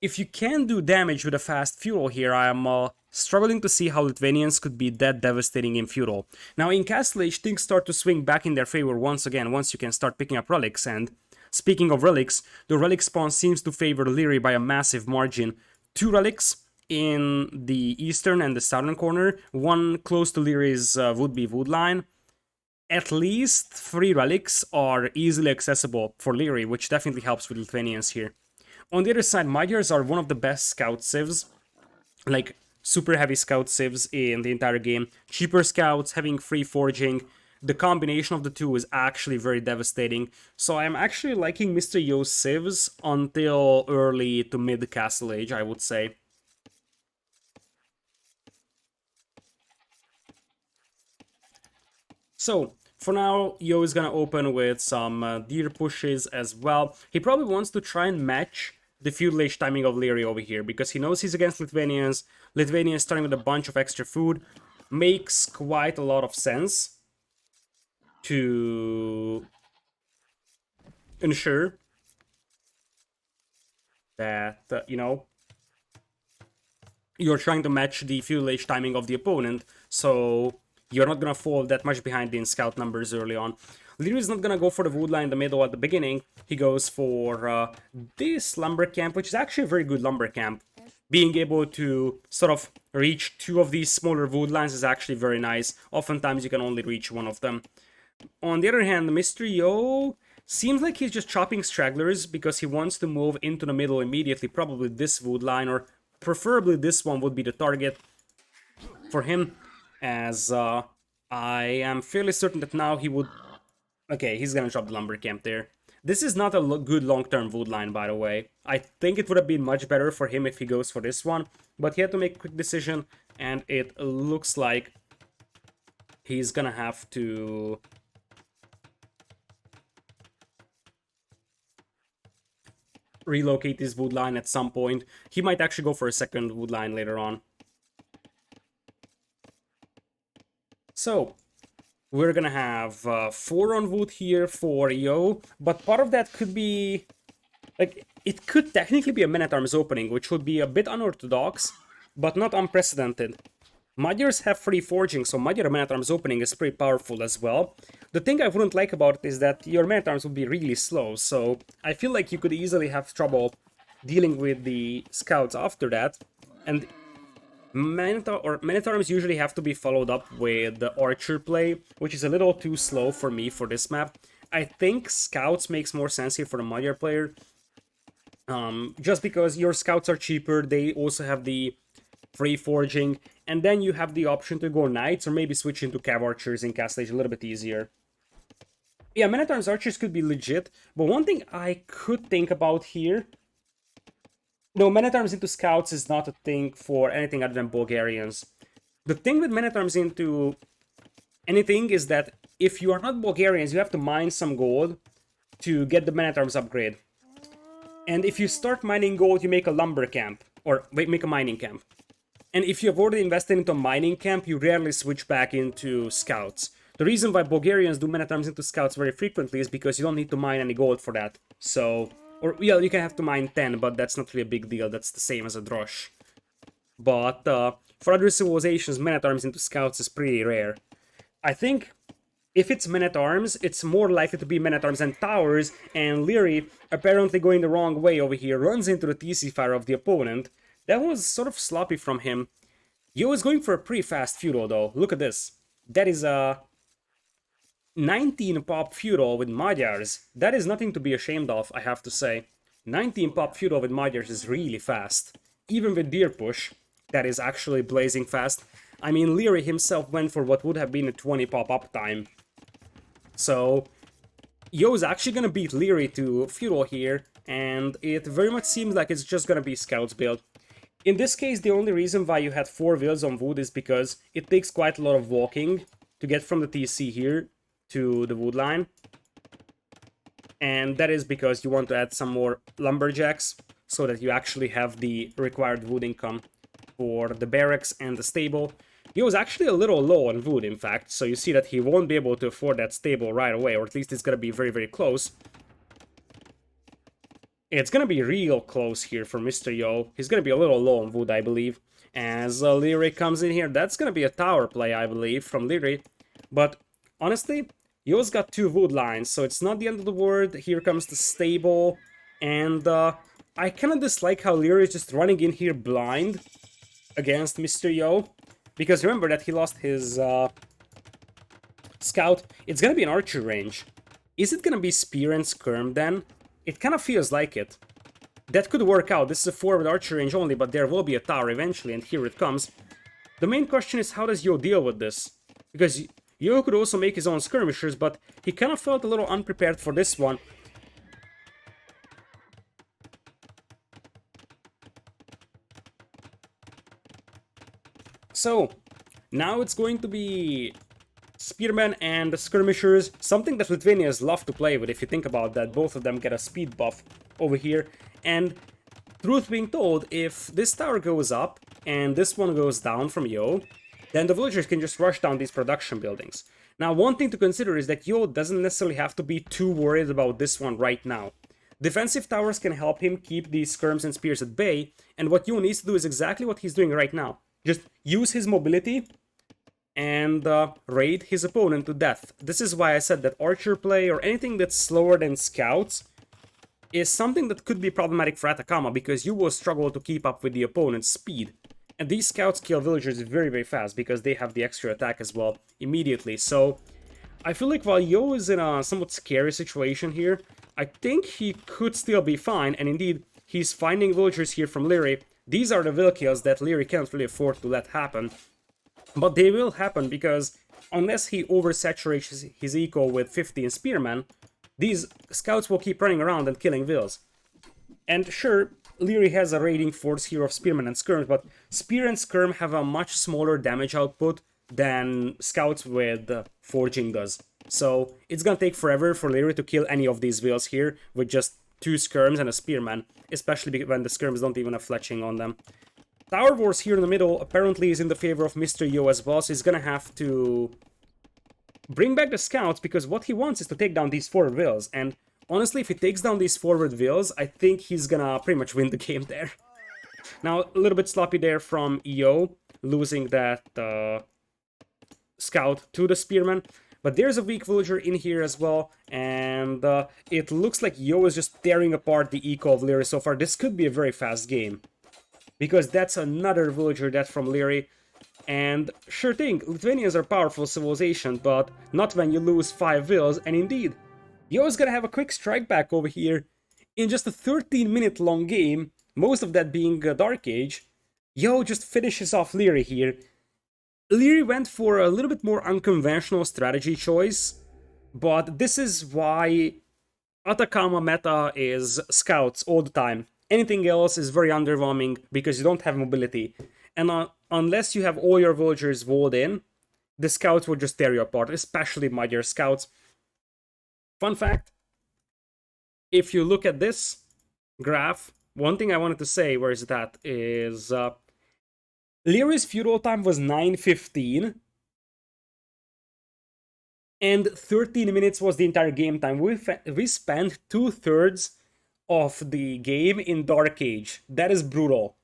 if you can do damage with a fast feudal here, I am struggling to see how Lithuanians could be that devastating in feudal. Now in Castle Age, things start to swing back in their favor once again, once you can start picking up relics, and speaking of relics, the relic spawn seems to favor Liereyy by a massive margin. 2 relics in the eastern and the southern corner, one close to Lierey's would-be wood line. At least 3 relics are easily accessible for Liereyy, which definitely helps with Lithuanians here. On the other side, Magyars are one of the best scout civs, like super heavy scout civs in the entire game. Cheaper scouts, having free forging, the combination of the two is actually very devastating. So I'm actually liking Mr.Yo's civs until early to mid Castle Age, I would say. So, for now, Yo is gonna open with some deer pushes as well. He probably wants to try and match the feudal age timing of Liereyy over here, because he knows he's against Lithuanians. Lithuanians starting with a bunch of extra food makes quite a lot of sense to ensure that, you know, you're trying to match the feudal age timing of the opponent, so you're not gonna fall that much behind in scout numbers early on. Liereyy is not gonna go for the wood line in the middle at the beginning. He goes for this lumber camp, which is actually a very good lumber camp. Being able to sort of reach 2 of these smaller wood lines is actually very nice. Oftentimes you can only reach 1 of them. On the other hand, Mr.Yo seems like he's just chopping stragglers because he wants to move into the middle immediately. Probably this wood line, or preferably this one would be the target for him, as I am fairly certain that now he would... Okay, he's gonna drop the lumber camp there. This is not a good long-term wood line, by the way. I think it would have been much better for him if he goes for this one, but he had to make a quick decision, and it looks like he's gonna have to relocate this wood line at some point. He might actually go for a second wood line later on. So, we're gonna have 4 on wood here for Yo, but part of that could be... like, it could technically be a Man-at-Arms opening, which would be a bit unorthodox, but not unprecedented. Magyars have free forging, so Magyar Man-at-Arms opening is pretty powerful as well. The thing I wouldn't like about it is that your Man-at-Arms would be really slow, so I feel like you could easily have trouble dealing with the scouts after that, and Man-at-Arms usually have to be followed up with the archer play, which is a little too slow for me for this map. I think scouts makes more sense here for the Magyar player, just because your scouts are cheaper, they also have the free forging, and then you have the option to go knights or maybe switch into cav archers in Castle Age a little bit easier. Yeah, Man-at-Arms archers could be legit, but one thing I could think about here... No, Man-at-Arms into scouts is not a thing for anything other than Bulgarians. The thing with Man-at-Arms into anything is that if you are not Bulgarians, you have to mine some gold to get the Man-at-Arms upgrade. And if you start mining gold, you make a lumber camp, or wait, make a mining camp. And if you have already invested into a mining camp, you rarely switch back into scouts. The reason why Bulgarians do Man-at-Arms into scouts very frequently is because you don't need to mine any gold for that. So... or, yeah, you can have to mine 10, but that's not really a big deal. That's the same as a drosh. But for other civilizations, Man-at-Arms into scouts is pretty rare. I think if it's Man-at-Arms, it's more likely to be Man-at-Arms and towers, and Liereyy, apparently going the wrong way over here, runs into the TC fire of the opponent. That was sort of sloppy from him. Yo is going for a pretty fast feudal, though. Look at this. That is a 19 pop feudal with Magyars. That is nothing to be ashamed of, I have to say. 19 pop feudal with Magyars is really fast. Even with deer push, that is actually blazing fast. I mean, Liereyy himself went for what would have been a 20 pop uptime. So, Yo's actually gonna beat Liereyy to feudal here, and it very much seems like it's just gonna be Scout's build. In this case, the only reason why you had 4 wheels on wood is because it takes quite a lot of walking to get from the TC here to the wood line, and that is because you want to add some more lumberjacks so that you actually have the required wood income for the barracks and the stable. He was actually a little low on wood, in fact, so you see that he won't be able to afford that stable right away, or at least it's gonna be very, very close. It's gonna be real close here for Mr.Yo. He's gonna be a little low on wood, I believe. As Liereyy comes in here, that's gonna be a tower play, I believe, from Liereyy. But honestly, Yo's got 2 wood lines, so it's not the end of the world. Here comes the stable, and I kinda dislike how Liereyy is just running in here blind against Mr.Yo. Because remember that he lost his scout. It's gonna be an archer range. Is it gonna be spear and skirm then? It kind of feels like it. That could work out. This is a forward archer range only, but there will be a tower eventually, and here it comes. The main question is, how does Yo deal with this? Because Yo could also make his own skirmishers, but he kind of felt a little unprepared for this one. So, now it's going to be Spearmen and Skirmishers, something that Lithuanians love to play with if you think about that. Both of them get a speed buff over here, and truth being told, if this tower goes up and this one goes down from Yo, then the villagers can just rush down these production buildings. Now, one thing to consider is that Yo doesn't necessarily have to be too worried about this one right now. Defensive towers can help him keep these skirms and spears at bay, and what Yo needs to do is exactly what he's doing right now. Just use his mobility and raid his opponent to death. This is why I said that archer play or anything that's slower than scouts is something that could be problematic for Atacama, because you will struggle to keep up with the opponent's speed. And these scouts kill villagers very, very fast because they have the extra attack as well immediately. So I feel like while Yo is in a somewhat scary situation here, I think he could still be fine, and indeed, he's finding villagers here from Liereyy. These are the will kills that Liereyy can't really afford to let happen. But they will happen because unless he oversaturates his eco with 15 spearmen, these scouts will keep running around and killing vills. And sure, Liereyy has a raiding force here of spearmen and skirms, but spear and skirm have a much smaller damage output than scouts with forging does. So it's gonna take forever for Liereyy to kill any of these vills here with just 2 skirms and a spearman, especially when the skirms don't even have fletching on them. Tower Wars here in the middle apparently is in the favor of Mr.Yo as well, so he's gonna have to bring back the scouts, because what he wants is to take down these forward vills, and honestly, if he takes down these forward vills, I think he's gonna pretty much win the game there. Now, a little bit sloppy there from Yo, losing that scout to the spearman, but there's a weak villager in here as well, and it looks like Yo is just tearing apart the eco of Liereyy so far. This could be a very fast game, because that's another villager that's from Liereyy. And sure thing, Lithuanians are powerful civilization, but not when you lose 5 vills, and indeed, Yo is gonna have a quick strike back over here in just a 13-minute long game, most of that being Dark Age. Yo just finishes off Liereyy here. Liereyy went for a little bit more unconventional strategy choice, but this is why Atacama meta is scouts all the time. Anything else is very underwhelming because you don't have mobility. And unless you have all your villagers walled in, the scouts will just tear you apart, especially Magyar scouts. Fun fact, if you look at this graph, one thing I wanted to say, where is that, is Lierey's feudal time was 9:15, and 13 minutes was the entire game time. We spent 2/3 of the game in Dark Age. That is brutal.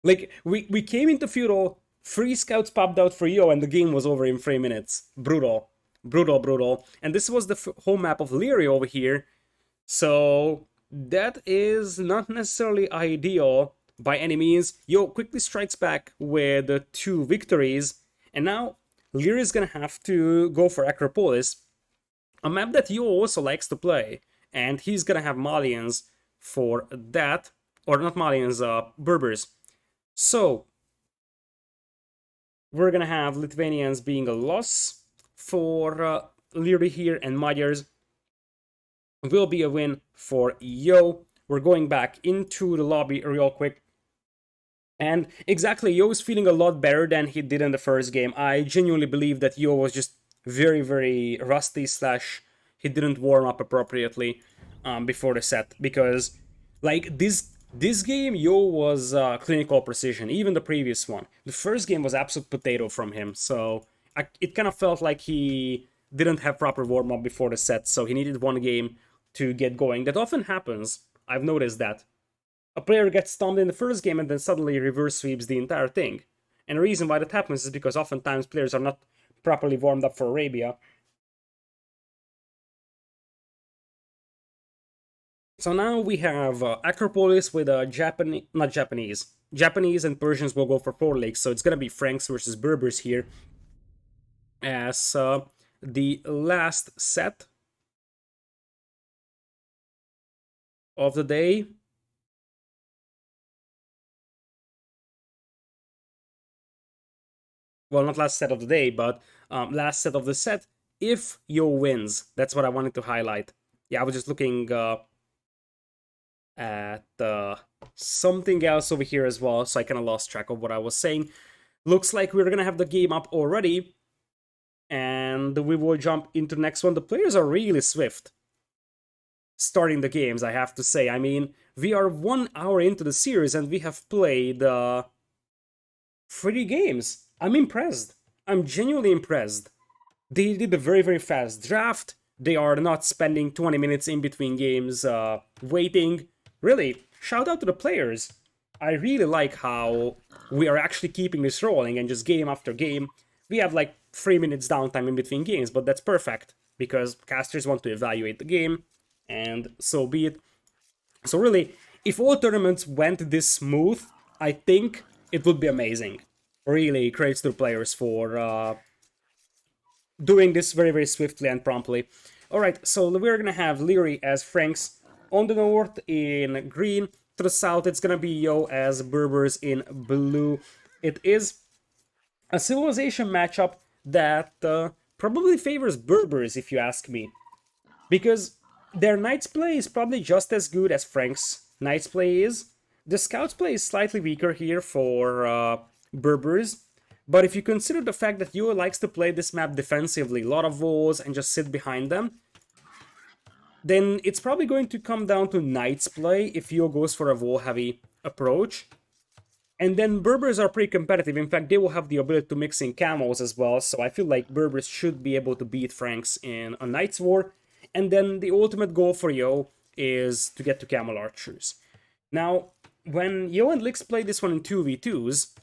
Like, we came into feudal, 3 scouts popped out for Yo, and the game was over in 3 minutes. Brutal. Brutal, brutal. And this was the home map of Liereyy over here. So that is not necessarily ideal by any means. Yo quickly strikes back with 2 victories. And now Liereyy is going to have to go for Acropolis, a map that Yo also likes to play. And he's going to have Malians for that. Or not Malians, Berbers. So we're going to have Lithuanians being a loss for Liereyy here, and Magyars will be a win for Yo. We're going back into the lobby real quick. And exactly, Yo is feeling a lot better than he did in the first game. I genuinely believe that Yo was just very, very rusty / he didn't warm up appropriately before the set. Because, like, this game, Yo was clinical precision, even the previous one. The first game was absolute potato from him, so it kind of felt like he didn't have proper warm-up before the set, so he needed one game to get going. That often happens I've noticed that. A player gets stunned in the first game and then suddenly reverse sweeps the entire thing. And the reason why that happens is because oftentimes players are not properly warmed up for Arabia. So now we have Acropolis with a Japanese and Persians will go for 4 legs. So it's gonna be Franks versus Berbers here as the last set of the day. Well, not last set of the day, but last set of the set. If Yo wins, that's what I wanted to highlight. Yeah, I was just looking at something else over here as well, so I kind of lost track of what I was saying. Looks like we're gonna have the game up already, and we will jump into the next one. The players are really swift starting the games, I have to say. I mean, we are 1 hour into the series and we have played 3 games. I'm impressed. I'm genuinely impressed. They did a very, very fast draft. They are not spending 20 minutes in between games waiting. Really, shout out to the players. I really like how we are actually keeping this rolling and just game after game. We have like 3 minutes downtime in between games, but that's perfect because casters want to evaluate the game, and so be it. So really, if all tournaments went this smooth, I think it would be amazing. Really, credits to the players for doing this very, very swiftly and promptly. Alright, so we're gonna have Liereyy as Franks on the north in green. To the south, it's gonna be Yo as Berbers in blue. It is a civilization matchup that probably favors Berbers, if you ask me. Because their Knights play is probably just as good as Frank's Knights play is. The Scouts play is slightly weaker here for Berbers, but if you consider the fact that Yo likes to play this map defensively, a lot of walls, and just sit behind them, then it's probably going to come down to Knights play if Yo goes for a wall-heavy approach. And then Berbers are pretty competitive. In fact, they will have the ability to mix in camels as well, so I feel like Berbers should be able to beat Franks in a Knights War. And then the ultimate goal for Yo is to get to Camel Archers. Now, when Yo and Lix played this one in 2v2s,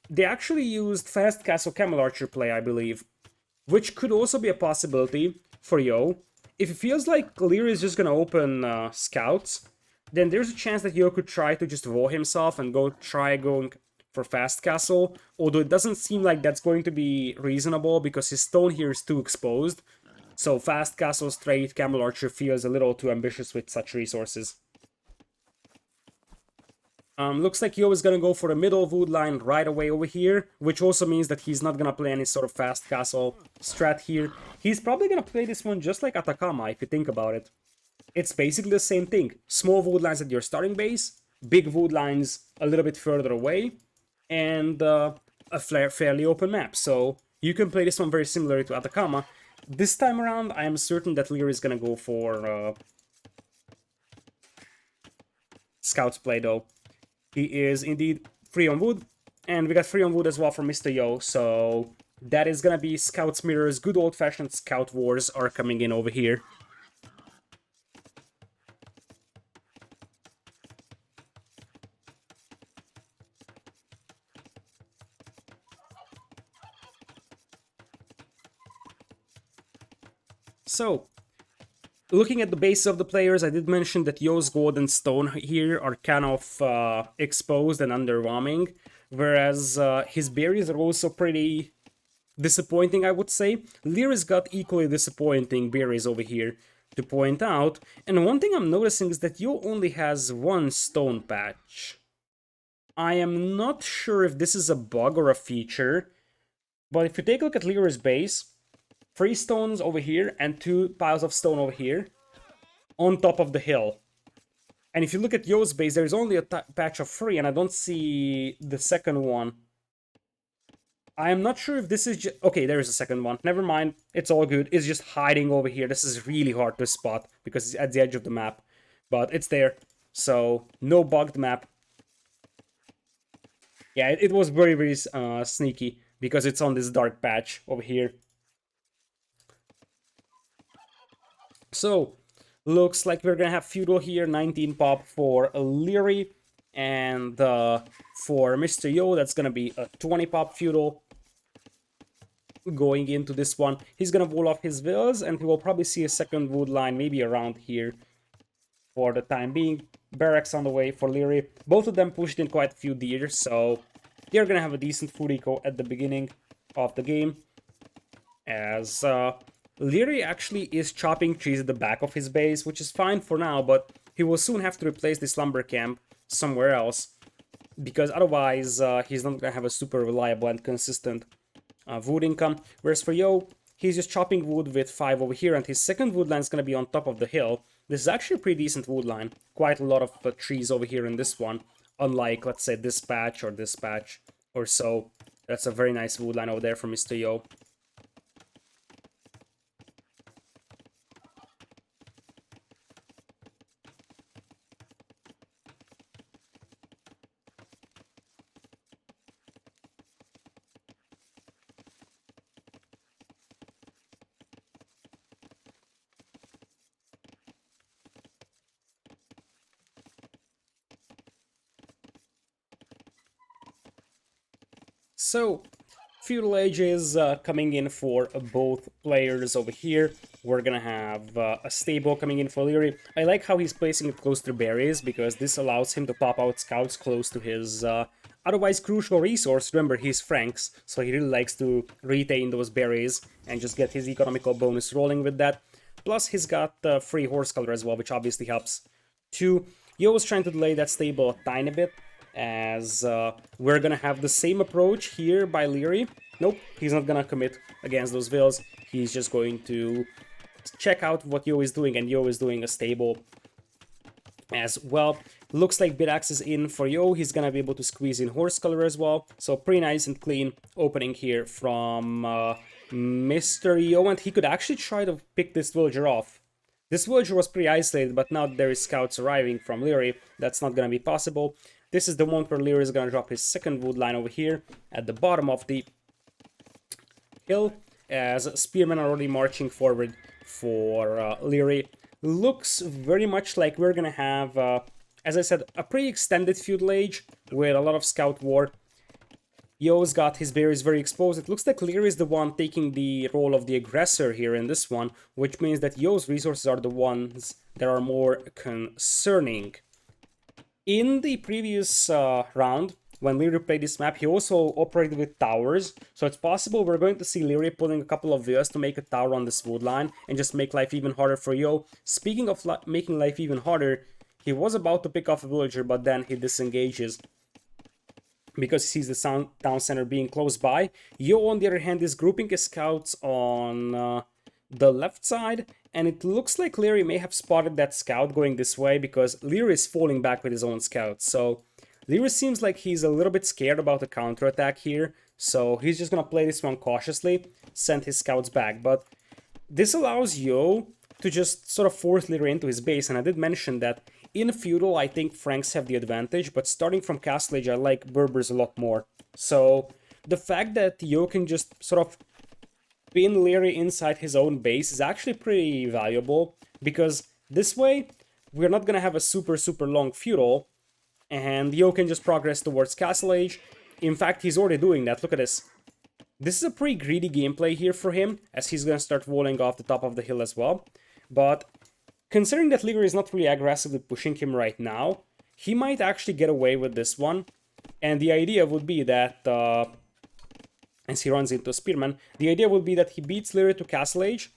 they actually used Fast Castle Camel Archer play, I believe, which could also be a possibility for Yo. If it feels like Liereyy is just gonna open scouts, then there's a chance that Yo could try to just wall himself and try going for Fast Castle, although it doesn't seem like that's going to be reasonable because his stone here is too exposed. So Fast Castle straight Camel Archer feels a little too ambitious with such resources. Looks like Yo is gonna go for the middle wood line right away over here, which also means that he's not gonna play any sort of Fast Castle strat here. He's probably gonna play this one just like Atacama, if you think about it. It's basically the same thing. Small wood lines at your starting base, big wood lines a little bit further away, and a fairly open map. So you can play this one very similar to Atacama. This time around, I am certain that Liereyy is gonna go for Scouts play though. He is indeed free on wood, and we got free on wood as well from Mr.Yo, so that is gonna be Scouts mirrors. Good old-fashioned Scout wars are coming in over here. So, looking at the base of the players, I did mention that Yo's gold and stone here are kind of exposed and underwhelming, whereas his berries are also pretty disappointing, I would say. Lierey's got equally disappointing berries over here to point out, and one thing I'm noticing is that Yo only has 1 stone patch. I am not sure if this is a bug or a feature, but if you take a look at Lierey's base, 3 stones over here and 2 piles of stone over here on top of the hill. And if you look at Yo's base, there's only a patch of 3, and I don't see the second one. I am not sure if this is just... Okay, there is a second one. Never mind. It's all good. It's just hiding over here. This is really hard to spot because it's at the edge of the map. But it's there. So, no bugged map. Yeah, it was very, very sneaky because it's on this dark patch over here. So, Looks like we're gonna have Feudal here, 19 pop for Liereyy, and for Mr.Yo, that's gonna be a 20 pop Feudal going into this one. He's gonna wall off his villas, and we will probably see a second wood line maybe around here for the time being. Barracks on the way for Liereyy. Both of them pushed in quite a few deer, so they're gonna have a decent food eco at the beginning of the game. As Liereyy actually is chopping trees at the back of his base, which is fine for now, but he will soon have to replace this lumber camp somewhere else, because otherwise he's not gonna have a super reliable and consistent wood income. Whereas for Yo, he's just chopping wood with 5 over here, and his second wood line is gonna be on top of the hill. This is actually a pretty decent wood line. Quite a lot of trees over here in this one, unlike, let's say, this patch or this patch or so. That's a very nice wood line over there for Mr. Yo. So, Feudal Age is coming in for both players over here. We're gonna have a stable coming in for Liereyy. I like how he's placing it close to berries, because this allows him to pop out scouts close to his otherwise crucial resource. Remember, he's Franks, so he really likes to retain those berries and just get his economical bonus rolling with that. Plus, he's got free horse color as well, which obviously helps too. Yo was trying to delay that stable a tiny bit, as we're gonna have the same approach here by Liereyy. Nope, he's not gonna commit against those vills. He's just going to check out what Yo is doing, and Yo is doing a stable as well. Looks like Bidax is in for Yo. He's gonna be able to squeeze in horse color as well. So pretty nice and clean opening here from Mr.Yo, and he could actually try to pick this villager off. This villager was pretty isolated, but now there is scouts arriving from Liereyy. That's not gonna be possible. This is the one where Liereyy is gonna drop his second wood line over here at the bottom of the hill, as spearmen are already marching forward for Liereyy. Looks very much like we're gonna have, as I said, a pretty extended feudal age with a lot of scout war. Yo's got his berries very exposed. It looks like Liereyy is the one taking the role of the aggressor here in this one, which means that Yo's resources are the ones that are more concerning. In the previous round, when Liereyy played this map, he also operated with towers, so it's possible we're going to see Liereyy pulling a couple of villas to make a tower on this wood line and just make life even harder for Yo. Speaking of making life even harder, he was about to pick off a villager, but then he disengages because he sees the town center being close by. Yo, on the other hand, is grouping his scouts on the left side, and it looks like Liereyy may have spotted that scout going this way, because Liereyy is falling back with his own scouts. So Liereyy seems like he's a little bit scared about the counterattack here, so he's just gonna play this one cautiously, send his scouts back. But this allows Yo to just sort of force Liereyy into his base, and I did mention that in Feudal, I think Franks have the advantage, but starting from Castle Age, I like Berbers a lot more. So the fact that Yo can just sort of pin Liereyy inside his own base is actually pretty valuable, because this way, we're not gonna have a super long Feudal, and Yo can just progress towards Castle Age. In fact, he's already doing that. Look at this. This is a pretty greedy gameplay here for him, as he's gonna start walling off the top of the hill as well. But considering that Liereyy is not really aggressively pushing him right now, he might actually get away with this one. And the idea would be that, as he runs into a spearman, the idea would be that he beats Liereyy to Castle Age,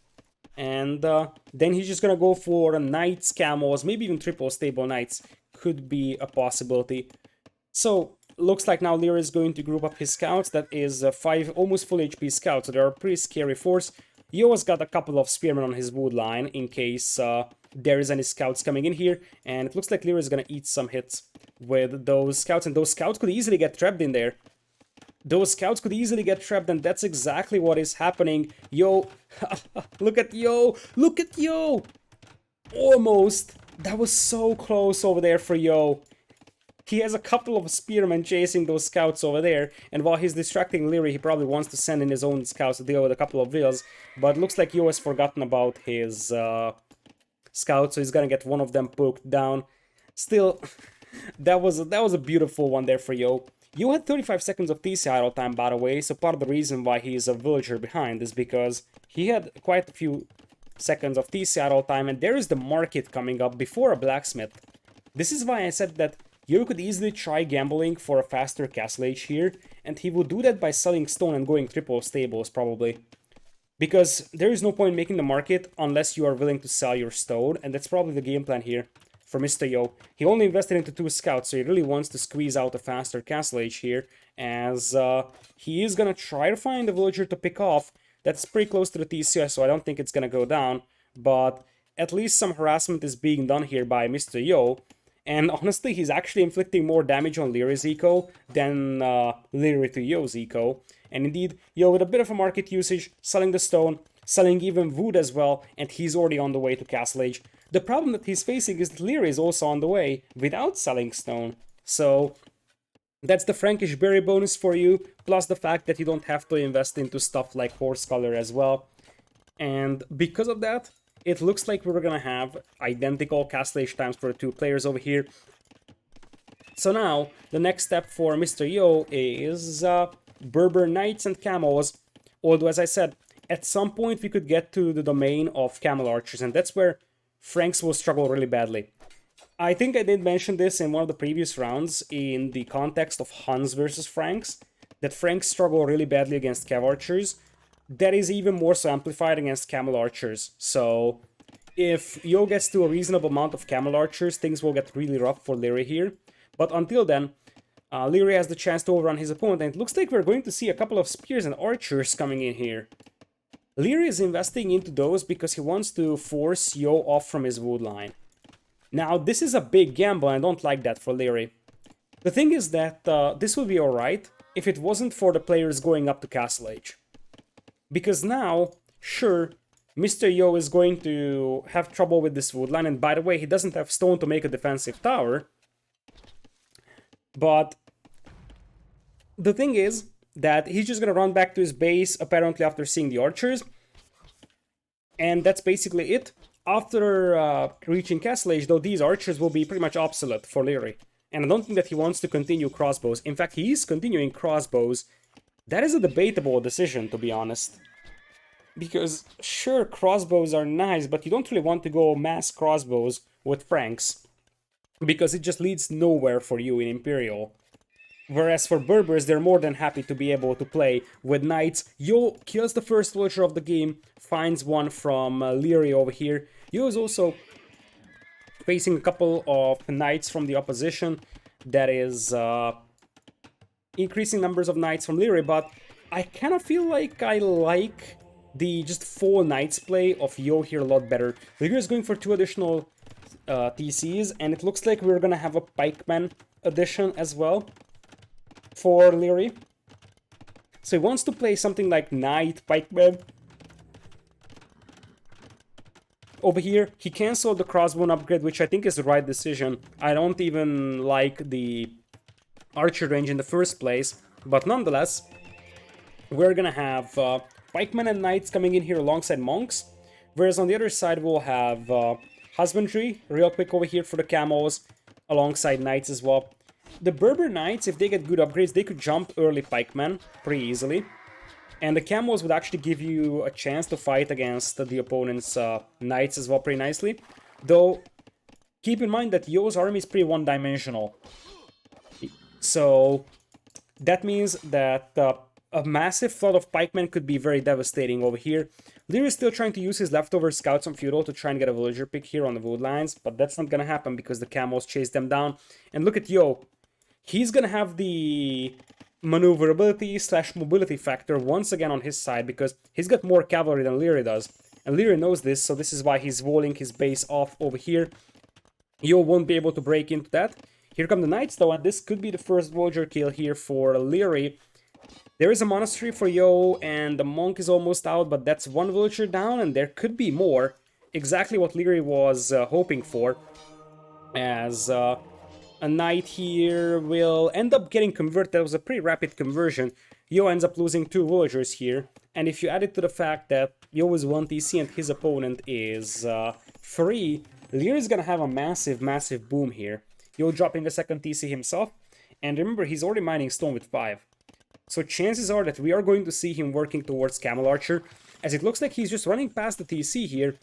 and then he's just gonna go for knights, camels, maybe even triple stable knights could be a possibility. So looks like now Liereyy is going to group up his scouts. That is 5 almost full HP scouts, so they're a pretty scary force. Yo has got a couple of spearmen on his wood line in case there is any scouts coming in here, and it looks like Liereyy is gonna eat some hits with those scouts, and those scouts could easily get trapped in there. Those scouts could easily get trapped, and that's exactly what is happening. Yo, look at Yo, look at Yo! Almost! That was so close over there for Yo. He has a couple of spearmen chasing those scouts over there, and while he's distracting Liereyy, he probably wants to send in his own scouts to deal with a couple of vills, but looks like Yo has forgotten about his scouts, so he's gonna get one of them poked down. Still, that was a beautiful one there for Yo. Yo had 35 seconds of TC idle time, by the way, so part of the reason why he is a villager behind is because he had quite a few seconds of TC idle time, and there is the market coming up before a blacksmith. This is why I said that Yo could easily try gambling for a faster castle age here, and he would do that by selling stone and going triple stables, probably. Because there is no point making the market unless you are willing to sell your stone, and that's probably the game plan here for Mr.Yo. He only invested into 2 scouts, so he really wants to squeeze out a faster castle age here, as he is gonna try to find a villager to pick off. That's pretty close to the TCS, so I don't think it's gonna go down, but at least some harassment is being done here by Mr.Yo, and honestly, he's actually inflicting more damage on Lierey's eco than Liereyy to Yo's eco. And indeed, Yo with a bit of a market usage, selling the stone, selling even wood as well, and he's already on the way to Castle Age. The problem that he's facing is that Liereyy is also on the way without selling stone. So that's the Frankish berry bonus for you, plus the fact that you don't have to invest into stuff like horse color as well. And because of that, it looks like we're gonna have identical Castle Age times for the 2 players over here. So now, the next step for Mr.Yo is Berber Knights and Camels. Although, as I said, at some point we could get to the domain of Camel Archers, and that's where Franks will struggle really badly. I think I did mention this in one of the previous rounds in the context of Huns versus Franks, that Franks struggle really badly against Cav Archers. That is even more so amplified against Camel Archers. So if Yo gets to a reasonable amount of Camel Archers, things will get really rough for Liereyy here. But until then, Liereyy has the chance to overrun his opponent, and it looks like we're going to see a couple of spears and archers coming in here. Liereyy is investing into those because he wants to force Yo off from his wood line. Now, this is a big gamble, and I don't like that for Liereyy. The thing is that this would be alright if it wasn't for the players going up to Castle Age. Because now, sure, Mr.Yo is going to have trouble with this wood line, and by the way, he doesn't have stone to make a defensive tower. But the thing is that he's just gonna run back to his base, apparently after seeing the archers. And that's basically it. After reaching Castle Age, though, these archers will be pretty much obsolete for Liereyy. And I don't think that he wants to continue crossbows. In fact, he is continuing crossbows. That is a debatable decision, to be honest. Because, sure, crossbows are nice, but you don't really want to go mass crossbows with Franks. Because it just leads nowhere for you in Imperial. Whereas for Berbers, they're more than happy to be able to play with Knights. Yo kills the first villager of the game, finds one from Liereyy over here. Yo is also facing a couple of Knights from the opposition. That is increasing numbers of Knights from Liereyy, but I kind of feel like I like the just full Knights play of Yo here a lot better. Liereyy is going for 2 additional TCs, and it looks like we're gonna have a Pikeman addition as well for Liereyy. So he wants to play something like Knight, Pikeman. Over here, he cancelled the crossbow upgrade, which I think is the right decision. I don't even like the archer range in the first place, but nonetheless, we're gonna have pikemen and knights coming in here alongside monks, whereas on the other side we'll have husbandry real quick over here for the camels, alongside knights as well. The Berber knights, if they get good upgrades, they could jump early pikemen pretty easily, and the camels would actually give you a chance to fight against the opponent's knights as well pretty nicely. Though, keep in mind that Yo's army is pretty one-dimensional. So, that means that a massive flood of pikemen could be very devastating over here. Liereyy is still trying to use his leftover scouts on feudal to try and get a villager pick here on the wood lines, but that's not gonna happen because the camels chase them down. And look at Yo. He's gonna have the maneuverability / mobility factor once again on his side because he's got more cavalry than Liereyy does. And Liereyy knows this, so this is why he's walling his base off over here. Yo won't be able to break into that. Here come the knights though, and this could be the first villager kill here for Liereyy. There is a monastery for Yo, and the monk is almost out, but that's one villager down, and there could be more. Exactly what Liereyy was hoping for, as a knight here will end up getting converted. That was a pretty rapid conversion. Yo ends up losing 2 villagers here, and if you add it to the fact that Yo is 1 TC and his opponent is 3, Lierey's gonna have a massive, massive boom here. Yo dropping a second TC himself. And remember, he's already mining stone with 5. So chances are that we are going to see him working towards Camel Archer, as it looks like he's just running past the TC here,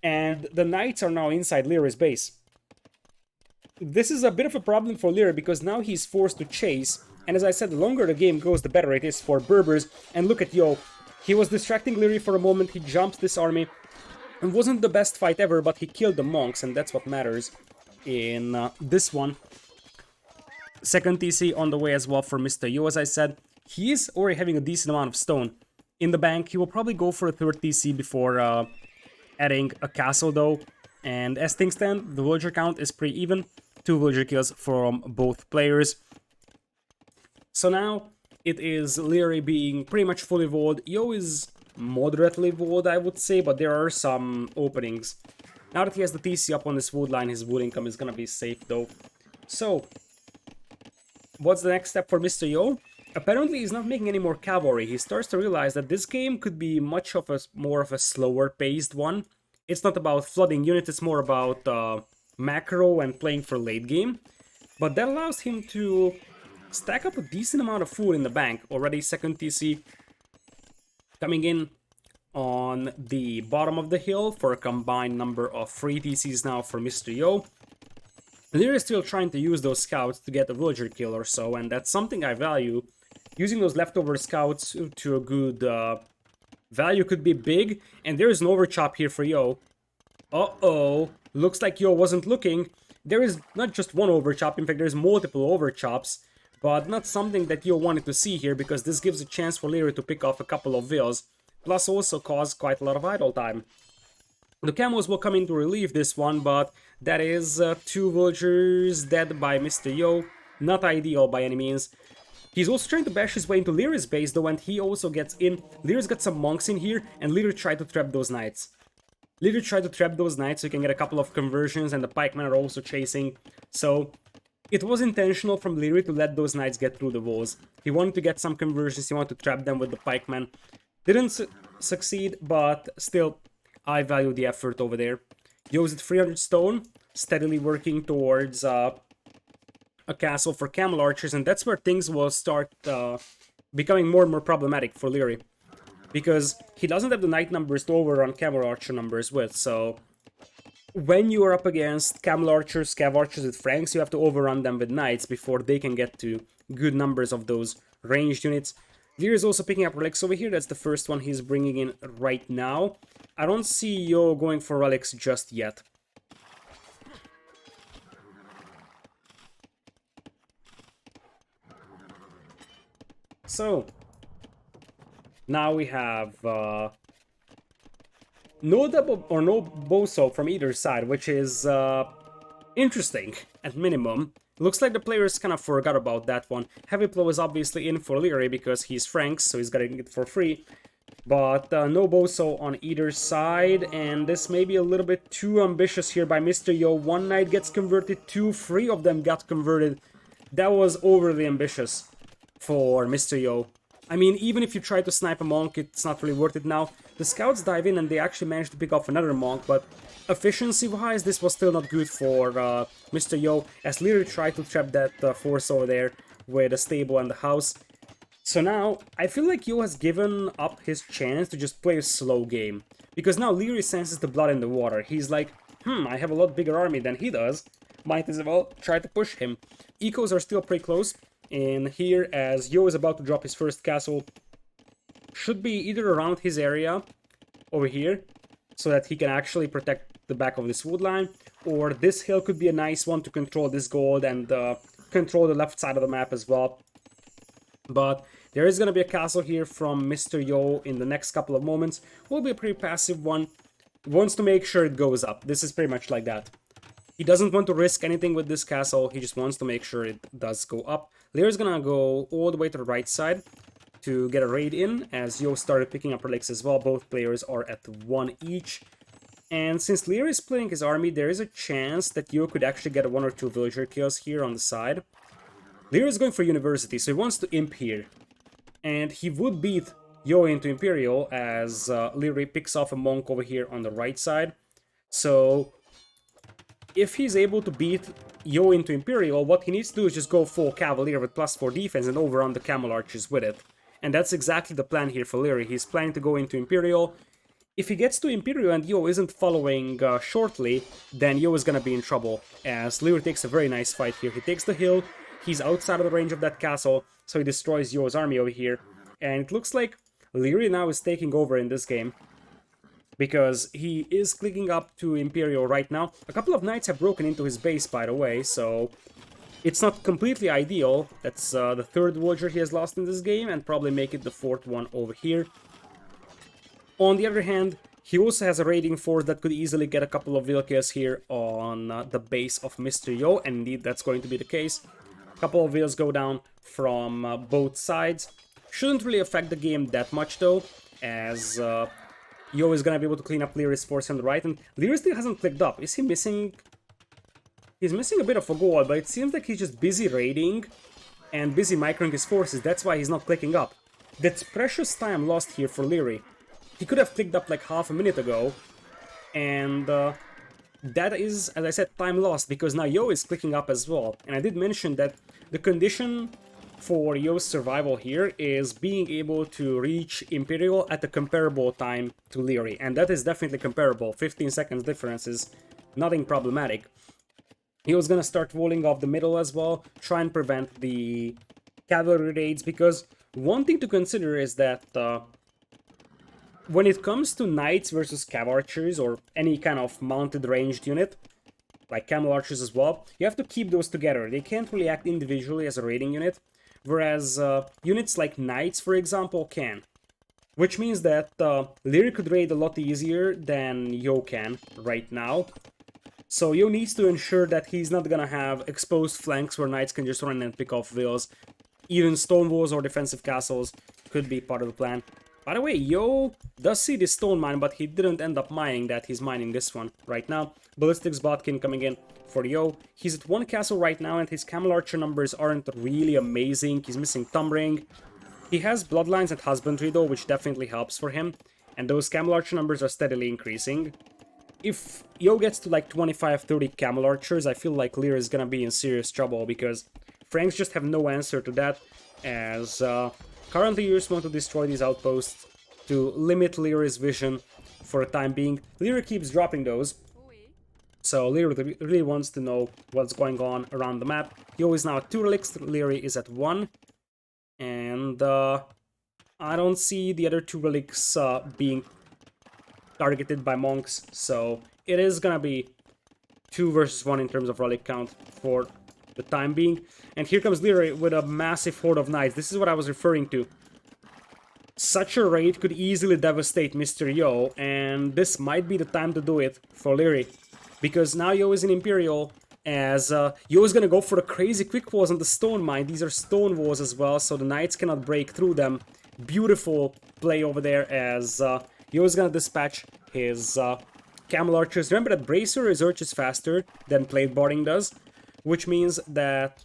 and the Knights are now inside Lierey's base. This is a bit of a problem for Liereyy, because now he's forced to chase, and as I said, the longer the game goes, the better it is for Berbers. And look at Yo, he was distracting Liereyy for a moment, he jumps this army. It wasn't the best fight ever, but he killed the monks, and that's what matters in this one. Second TC on the way as well for Mr.Yo, as I said. He is already having a decent amount of stone in the bank. He will probably go for a third TC before adding a castle though. And as things stand, the villager count is pretty even. 2 villager kills from both players. So now it is Liereyy being pretty much fully walled. Yo is moderately walled, I would say, but there are some openings. Now that he has the TC up on this wood line, his wood income is gonna be safe though. So what's the next step for Mr.Yo? Apparently he's not making any more cavalry. He starts to realize that this game could be much of a more of a slower paced one. It's not about flooding units, it's more about macro and playing for late game. But that allows him to stack up a decent amount of food in the bank. Already second TC coming in on the bottom of the hill for a combined number of 3 TCs now for Mr.Yo. Liereyy is still trying to use those scouts to get a villager kill or so, and that's something I value. Using those leftover scouts to a good value could be big, and there is an overchop here for Yo. Uh-oh, looks like Yo wasn't looking. There is not just one overchop, in fact there's multiple overchops, but not something that Yo wanted to see here, because this gives a chance for Liereyy to pick off a couple of vills, plus also cause quite a lot of idle time. The camos will come in to relieve this one, but that is 2 villagers dead by Mr.Yo. Not ideal by any means. He's also trying to bash his way into Lierey's base though, and he also gets in. Lierey's got some monks in here, and Liereyy tried to trap those knights. Liereyy tried to trap those knights so he can get a couple of conversions, and the pikemen are also chasing. So it was intentional from Liereyy to let those knights get through the walls. He wanted to get some conversions, he wanted to trap them with the pikemen. Didn't succeed, but still, I value the effort over there. Yo's at 300 stone, steadily working towards a castle for camel archers, and that's where things will start becoming more and more problematic for Liereyy. Because he doesn't have the knight numbers to overrun camel archer numbers with, so when you are up against camel archers, cav archers with franks, you have to overrun them with knights before they can get to good numbers of those ranged units. Liereyy is also picking up relics over here. That's the first one he's bringing in right now. I don't see Yo going for relics just yet. So, now we have no double or no boso from either side, which is interesting at minimum. Looks like the players kind of forgot about that one. Heavy Blow is obviously in for Liereyy because he's Franks, so he's getting it for free. But no boso on either side, and this may be a little bit too ambitious here by Mr.Yo. One knight gets converted, 2, 3 of them got converted. That was overly ambitious for Mr.Yo. I mean, even if you try to snipe a monk, it's not really worth it now. The scouts dive in and they actually managed to pick off another monk, but efficiency-wise, this was still not good for Mr.Yo, as Liereyy tried to trap that force over there with a stable and the house. So now, I feel like Yo has given up his chance to just play a slow game. Because now Liereyy senses the blood in the water. He's like, I have a lot bigger army than he does. Might as well try to push him. Ecos are still pretty close in here, as Yo is about to drop his first castle. Should be either around his area, over here, so that he can actually protect the back of this wood line, or this hill could be a nice one to control this gold and control the left side of the map as well. But there is going to be a castle here from Mr.Yo in the next couple of moments. Will be a pretty passive one. Wants to make sure it goes up. This is pretty much like that. He doesn't want to risk anything with this castle. He just wants to make sure it does go up. Lierey's going to go all the way to the right side to get a raid in, as Yo started picking up relics as well. Both players are at 1 each. And since Liereyy is playing his army, there is a chance that Yo could actually get 1 or 2 villager kills here on the side. Liereyy is going for University, so he wants to imp here. And he would beat Yo into Imperial, as Liereyy picks off a monk over here on the right side. So if he's able to beat Yo into Imperial, what he needs to do is just go full Cavalier with +4 defense and overrun the Camel Archers with it. And that's exactly the plan here for Liereyy. He's planning to go into Imperial. If he gets to Imperial and Yo isn't following shortly, then Yo is gonna be in trouble, as Liereyy takes a very nice fight here. He takes the hill, he's outside of the range of that castle, so he destroys Yo's army over here. And it looks like Liereyy now is taking over in this game, because he is clicking up to Imperial right now. A couple of knights have broken into his base, by the way, so it's not completely ideal. That's the third villager he has lost in this game, and probably make it the fourth one over here. On the other hand, he also has a raiding force that could easily get a couple of vill kills here on the base of Mr.Yo, and indeed that's going to be the case. A couple of vills go down from both sides. Shouldn't really affect the game that much though, as Yo is gonna be able to clean up Lierey's force on the right, and Liereyy still hasn't clicked up. Is he missing? He's missing a bit of a goal, but it seems like he's just busy raiding and busy microing his forces. That's why he's not clicking up. That's precious time lost here for Liereyy. He could have clicked up like half a minute ago, and that is, as I said, time lost, because now Yo is clicking up as well. And I did mention that the condition for Yo's survival here is being able to reach Imperial at a comparable time to Liereyy, and that is definitely comparable. 15 seconds difference is nothing problematic. He was gonna start rolling off the middle as well, try and prevent the cavalry raids, because one thing to consider is that when it comes to knights versus cav archers, or any kind of mounted ranged unit, like camel archers as well, you have to keep those together. They can't really act individually as a raiding unit, whereas units like knights, for example, can. Which means that Liereyy could raid a lot easier than Yo can right now. So Yo needs to ensure that he's not gonna have exposed flanks where knights can just run and pick off vills. Even stone walls or defensive castles could be part of the plan. By the way, Yo does see this stone mine, but he didn't end up mining that. He's mining this one right now. Ballistics Botkin coming in for Yo. He's at one castle right now, and his Camel Archer numbers aren't really amazing. He's missing Thumb Ring. He has Bloodlines and Husbandry though, which definitely helps for him. And those Camel Archer numbers are steadily increasing. If Yo gets to like 25-30 Camel Archers, I feel like Liereyy is gonna be in serious trouble, because Franks just have no answer to that, as currently you just want to destroy these outposts to limit Lierey's vision for the time being. Liereyy keeps dropping those, so Liereyy really wants to know what's going on around the map. Yo is now at 2 relics, Liereyy is at 1, and I don't see the other 2 relics being targeted by monks, so it is gonna be 2 versus 1 in terms of relic count for the time being. And here comes Liereyy with a massive horde of knights. This is what I was referring to. Such a raid could easily devastate Mr.Yo, and this might be the time to do it for Liereyy, because now Yo is in Imperial, as Yo is gonna go for the crazy quick walls on the stone mine. These are stone walls as well, so the knights cannot break through them. Beautiful play over there, as Yo is gonna dispatch his Camel Archers. Remember that Bracer researches faster than Plate Boarding does, which means that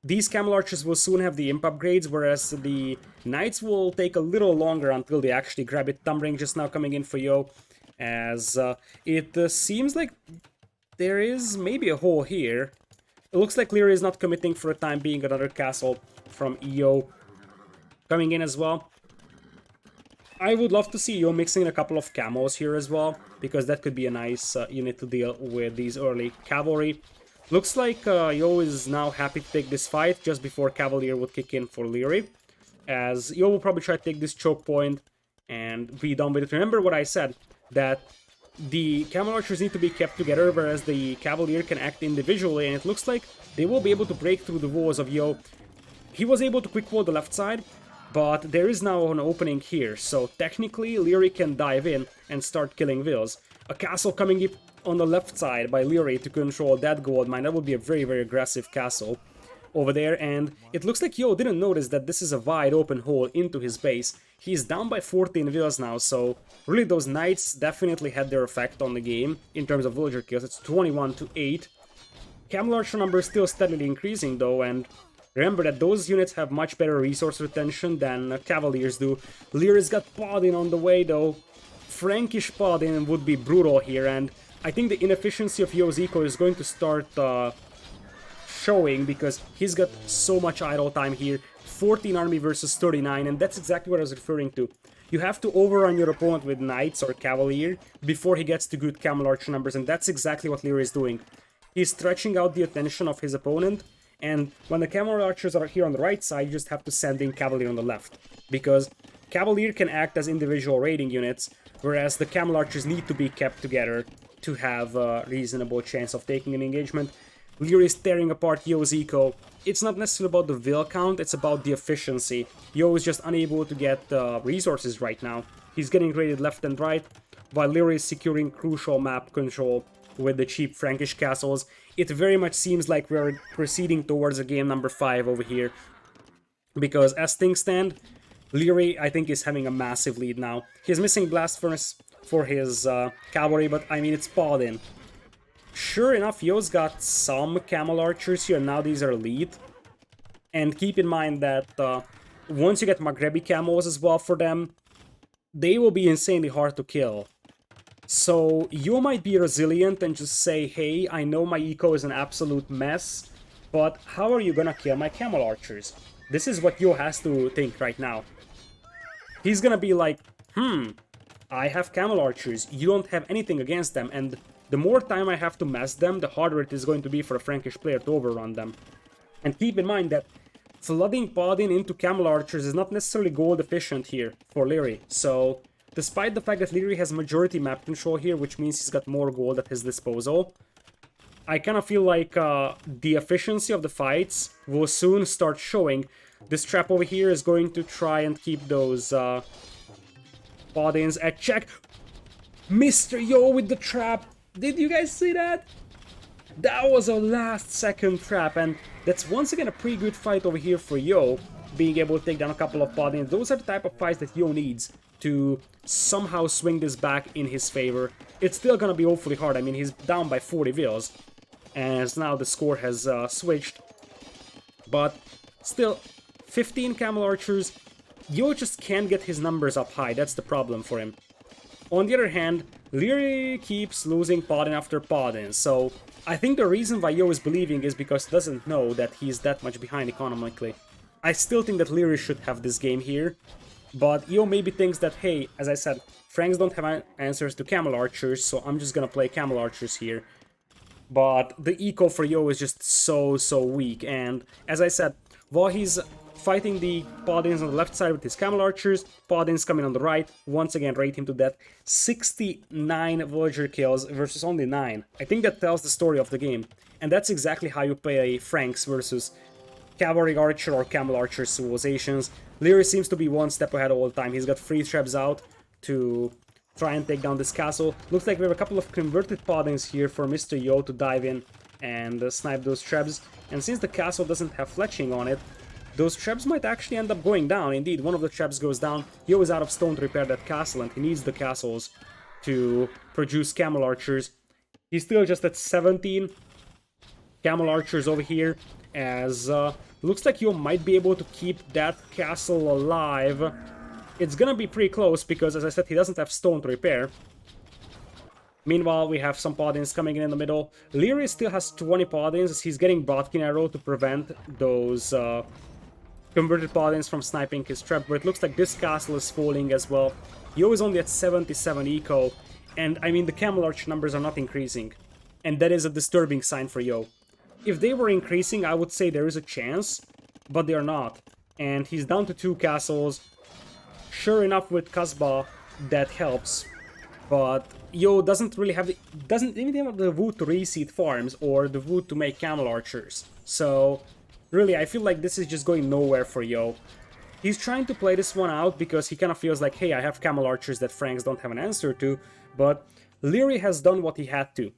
these Camel Archers will soon have the imp upgrades, whereas the Knights will take a little longer until they actually grab it. Thumb Ring just now coming in for Yo, as it seems like there is maybe a hole here. It looks like Liereyy is not committing for the time being. Another castle from Yo coming in as well. I would love to see Yo mixing in a couple of camos here as well, because that could be a nice unit to deal with these early cavalry. Looks like Yo is now happy to take this fight just before Cavalier would kick in for Liereyy, as Yo will probably try to take this choke point and be done with it. Remember what I said, that the Camel Archers need to be kept together, whereas the Cavalier can act individually, and it looks like they will be able to break through the walls of Yo. He was able to quick wall the left side, but there is now an opening here, so technically Liereyy can dive in and start killing vills. A castle coming up on the left side by Liereyy to control that gold mine. That would be a very, very aggressive castle over there, and it looks like Yo didn't notice that this is a wide open hole into his base. He's down by 14 vills now, so really those knights definitely had their effect on the game in terms of villager kills. It's 21-8. Camel Archer number is still steadily increasing though, and remember that those units have much better resource retention than Cavaliers do. Lierey's got Paladin on the way though. Frankish Paladin would be brutal here, and I think the inefficiency of Yo's eco is going to start showing because he's got so much idle time here. 14 army versus 39, and that's exactly what I was referring to. You have to overrun your opponent with knights or cavalier before he gets to good camel archer numbers, and that's exactly what Liereyy is doing. He's stretching out the attention of his opponent, and when the camel archers are here on the right side, you just have to send in cavalier on the left, because cavalier can act as individual raiding units, whereas the camel archers need to be kept together to have a reasonable chance of taking an engagement. Liereyy is tearing apart Yo's eco. It's not necessarily about the will count, it's about the efficiency. Yo is just unable to get resources right now. He's getting raided left and right, while Liereyy is securing crucial map control with the cheap Frankish castles. It very much seems like we're proceeding towards a game number 5 over here. Because as things stand, Liereyy, I think, is having a massive lead now. He's missing Blast Furnace for his cavalry, but I mean, it's balled in. Sure enough, Yo's got some camel archers here, now these are elite. And keep in mind that once you get Maghrebi camels as well for them, they will be insanely hard to kill. So you might be resilient and just say, hey, I know my eco is an absolute mess, but how are you gonna kill my camel archers? This is what Yo has to think right now. He's gonna be like, I have camel archers, you don't have anything against them, and the more time I have to mess them, the harder it is going to be for a Frankish player to overrun them. And keep in mind that flooding Paladin into camel archers is not necessarily gold efficient here for Liereyy. So, despite the fact that Liereyy has majority map control here, which means he's got more gold at his disposal, I kind of feel like the efficiency of the fights will soon start showing. This trap over here is going to try and keep those Paladins at check. Mr.Yo with the trap! Did you guys see that? That was a last second trap, and that's once again a pretty good fight over here for Yo, being able to take down a couple of Paladins. Those are the type of fights that Yo needs to somehow swing this back in his favor. It's still gonna be awfully hard. I mean, he's down by 40 vils, as now the score has switched. But still, 15 camel archers. Yo just can't get his numbers up high, that's the problem for him. On the other hand, Liereyy keeps losing Paladin after Paladin, so I think the reason why Yo is believing is because he doesn't know that he's that much behind economically. I still think that Liereyy should have this game here, but Yo maybe thinks that, hey, as I said, Franks don't have answers to camel archers, so I'm just gonna play camel archers here. But the eco for Yo is just so weak, and as I said, while he's fighting the Paladins on the left side with his camel archers, Paladins coming on the right, once again raid him to death. 69 villager kills versus only 9. I think that tells the story of the game. And that's exactly how you play Franks versus cavalry archer or camel archer civilizations. Liereyy seems to be one step ahead all the time. He's got 3 traps out to try and take down this castle. Looks like we have a couple of converted Paladins here for Mr.Yo to dive in and snipe those traps. And since the castle doesn't have fletching on it, those traps might actually end up going down. Indeed, one of the traps goes down. Yo is out of stone to repair that castle, and he needs the castles to produce camel archers. He's still just at 17 camel archers over here, as looks like Yo might be able to keep that castle alive. It's gonna be pretty close, because as I said, he doesn't have stone to repair. Meanwhile, we have some Paladins coming in the middle. Liereyy still has 20 Paladins, as he's getting Bodkin Arrow to prevent those converted Paladins from sniping his trap, but it looks like this castle is falling as well. Yo is only at 77 eco, and I mean the camel archer numbers are not increasing. And that is a disturbing sign for Yo. If they were increasing, I would say there is a chance, but they are not. And he's down to 2 castles. Sure enough, with Kasbah, that helps. But Yo doesn't really have doesn't even have the wood to reseed farms or the wood to make camel archers. So really, I feel like this is just going nowhere for Yo. He's trying to play this one out because he kind of feels like, hey, I have camel archers that Franks don't have an answer to, but Liereyy has done what he had to.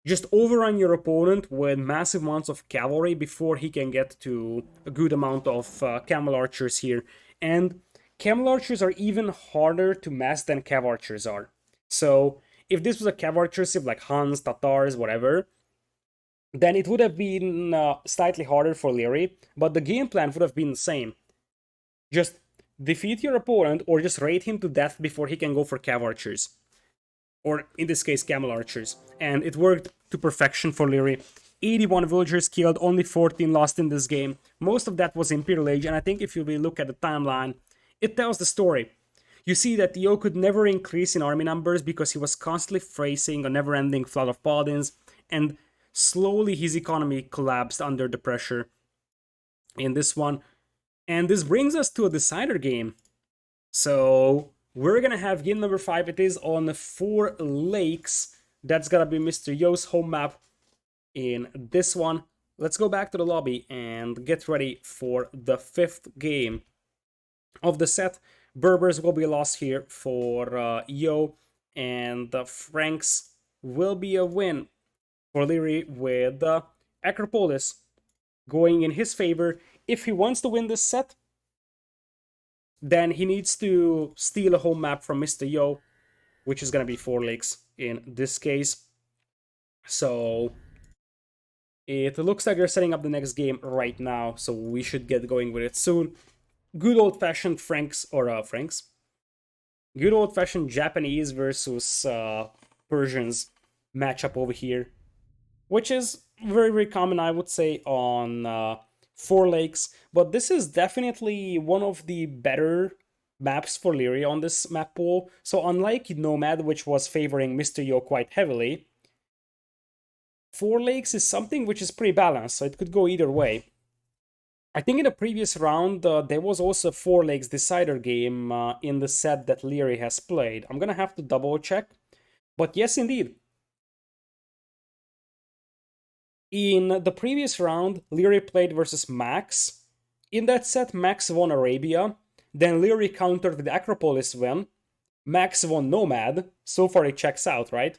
Just overrun your opponent with massive amounts of cavalry before he can get to a good amount of camel archers here. And camel archers are even harder to mess than cav archers are. So if this was a cav archer civ like Huns, Tatars, whatever, then it would have been slightly harder for Liereyy, but the game plan would have been the same. Just defeat your opponent or just raid him to death before he can go for cav archers. or in this case, camel archers. And it worked to perfection for Liereyy. 81 villagers killed, only 14 lost in this game. Most of that was Imperial Age, and I think if you really look at the timeline, it tells the story. You see that Yo could never increase in army numbers because he was constantly facing a never-ending flood of paladins, and slowly his economy collapsed under the pressure in this one. And this brings us to a decider game. So we're gonna have game number 5. It is on 4 lakes. That's gonna be Mr.Yo's home map in this one. Let's go back to the lobby and get ready for the 5th game of the set. Berbers will be lost here for Yo, and Franks will be a win for Liereyy, with Acropolis going in his favor. If he wants to win this set, then he needs to steal a home map from Mr.Yo, which is going to be 4 lakes in this case. So it looks like they're setting up the next game right now, so we should get going with it soon. Good old-fashioned Franks. Good old-fashioned Japanese versus Persians matchup over here, which is very, very common, I would say, on 4 lakes. But this is definitely one of the better maps for Liereyy on this map pool. So unlike Nomad, which was favoring Mr.Yo quite heavily, 4 lakes is something which is pretty balanced, so it could go either way. I think in the previous round, there was also a 4 lakes decider game in the set that Liereyy has played. I'm gonna have to double check. But yes, indeed. In the previous round, Liereyy played versus Max. In that set, Max won Arabia. Then Liereyy countered with Acropolis win. Max won Nomad. So far it checks out, right?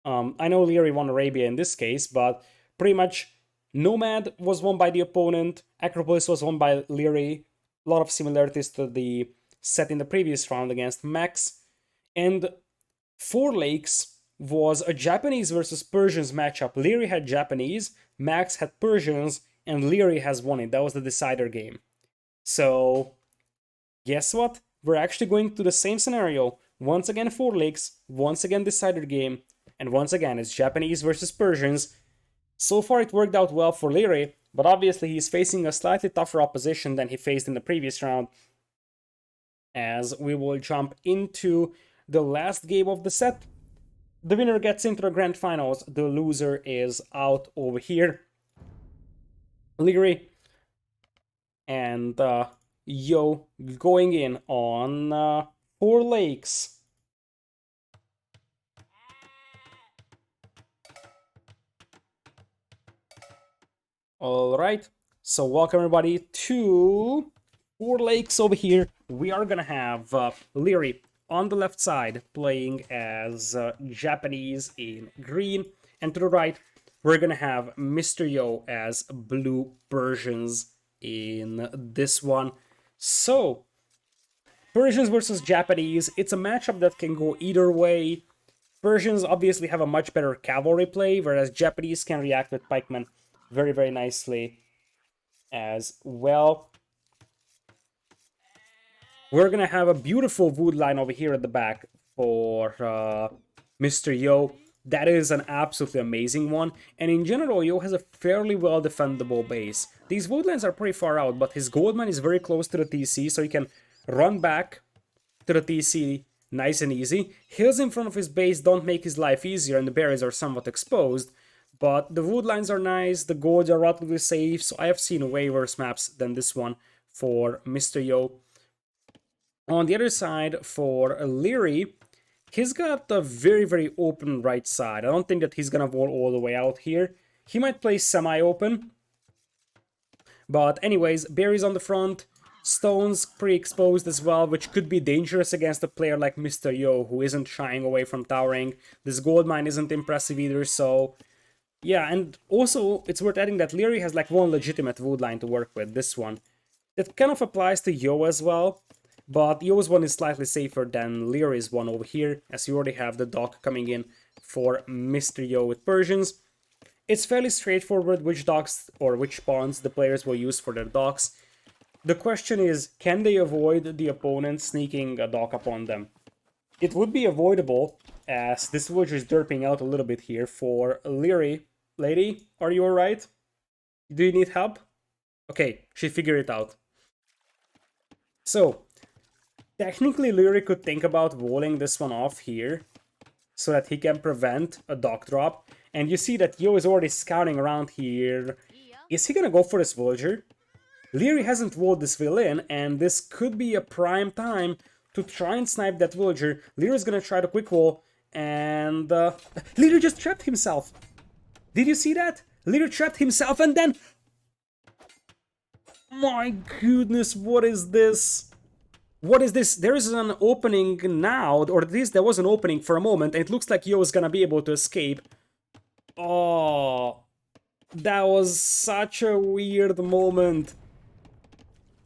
I know Liereyy won Arabia in this case, but pretty much Nomad was won by the opponent, Acropolis was won by Liereyy. A lot of similarities to the set in the previous round against Max. And 4 lakes was a Japanese versus Persians matchup. Liereyy had Japanese, Max had Persians, and Liereyy has won it. That was the decider game. So, guess what? We're actually going to the same scenario. Once again 4 lakes, once again decider game, and once again it's Japanese versus Persians. So far it worked out well for Liereyy, but obviously he's facing a slightly tougher opposition than he faced in the previous round, as we will jump into the last game of the set. The winner gets into the grand finals, the loser is out over here. Liereyy and Yo going in on 4 lakes. Alright, so welcome everybody to 4 lakes over here. We are gonna have Liereyy on the left side playing as Japanese in green, and to the right we're gonna have Mr.Yo as blue Persians in this one. So, Persians versus Japanese, it's a matchup that can go either way. Persians obviously have a much better cavalry play, whereas Japanese can react with pikemen very, very nicely as well. We're gonna have a beautiful wood line over here at the back for Mr.Yo. That is an absolutely amazing one. And in general, Yo has a fairly well defendable base. These wood lines are pretty far out, but his gold mine is very close to the TC, so he can run back to the TC nice and easy. Hills in front of his base don't make his life easier, and the berries are somewhat exposed. But the wood lines are nice, the golds are relatively safe, so I have seen way worse maps than this one for Mr.Yo. On the other side, for Liereyy, he's got a very, very open right side. I don't think that he's gonna wall all the way out here. He might play semi-open. But anyways, berries on the front, stones pretty exposed as well, which could be dangerous against a player like Mr.Yo, who isn't shying away from towering. This gold mine isn't impressive either, so... yeah, and also, it's worth adding that Liereyy has like one legitimate wood line to work with, this one. It kind of applies to Yo as well, but Yo's one is slightly safer than Lierey's one over here, as you already have the dock coming in for Mr.Yo with Persians. It's fairly straightforward which docks or which pawns the players will use for their docks. The question is, can they avoid the opponent sneaking a dock upon them? It would be avoidable, as this villager is derping out a little bit here for Liereyy. Lady, are you alright? Do you need help? Okay, she figured it out. So, technically Liereyy could think about walling this one off here so that he can prevent a dock drop. And you see that Yo is already scouting around here. Is he gonna go for this villager? Liereyy hasn't walled this villain, and this could be a prime time to try and snipe that villager. Lierey's gonna try to quick wall, and Liereyy just trapped himself. Did you see that? Liereyy trapped himself, and then... My goodness, what is this? What is this? There is an opening now, or at least there was an opening for a moment, and it looks like Yo is gonna be able to escape. Oh, that was such a weird moment.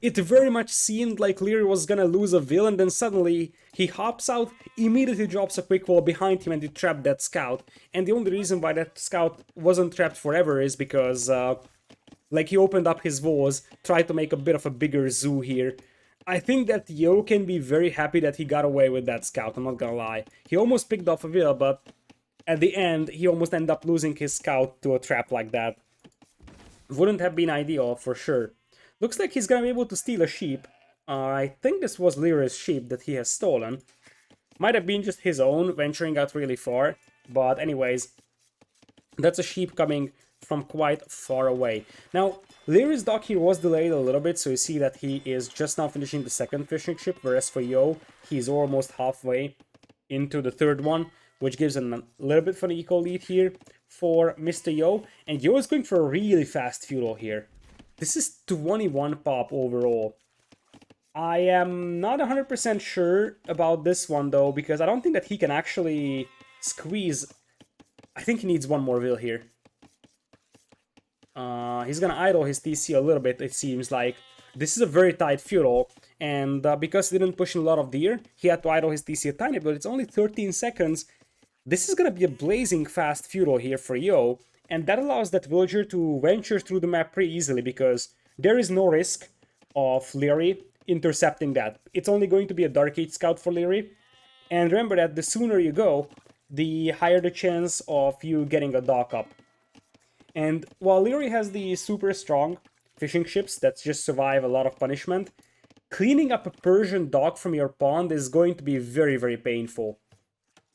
It very much seemed like Liereyy was gonna lose a villain, and then suddenly he hops out, immediately drops a quick wall behind him, and he trapped that scout. And the only reason why that scout wasn't trapped forever is because, like, he opened up his walls, tried to make a bit of a bigger zoo here. I think that Yo can be very happy that he got away with that scout, I'm not gonna lie. He almost picked off a villain, but at the end, he almost ended up losing his scout to a trap like that. Wouldn't have been ideal, for sure. Looks like he's gonna be able to steal a sheep. I think this was Lierey's sheep that he has stolen. Might have been just his own, venturing out really far. But anyways, that's a sheep coming from quite far away. Now, Lierey's dock here was delayed a little bit, so you see that he is just now finishing the second fishing ship, whereas for Yo, he's almost halfway into the third one, which gives him a little bit of an eco lead here for Mr.Yo. And Yo is going for a really fast fuel here. This is 21 pop overall. I am not 100% sure about this one though, because I don't think that he can actually squeeze. I think he needs one more will here. He's gonna idle his TC a little bit, it seems like. This is a very tight fuel, and because he didn't push in a lot of deer, he had to idle his TC a tiny bit. It's only 13 seconds. This is gonna be a blazing fast fuel here for Yo, and that allows that villager to venture through the map pretty easily because there is no risk of Liereyy intercepting that. It's only going to be a Dark Age scout for Liereyy, and remember that the sooner you go, the higher the chance of you getting a dock up. And while Liereyy has the super strong fishing ships that just survive a lot of punishment, cleaning up a Persian dock from your pond is going to be very, very painful.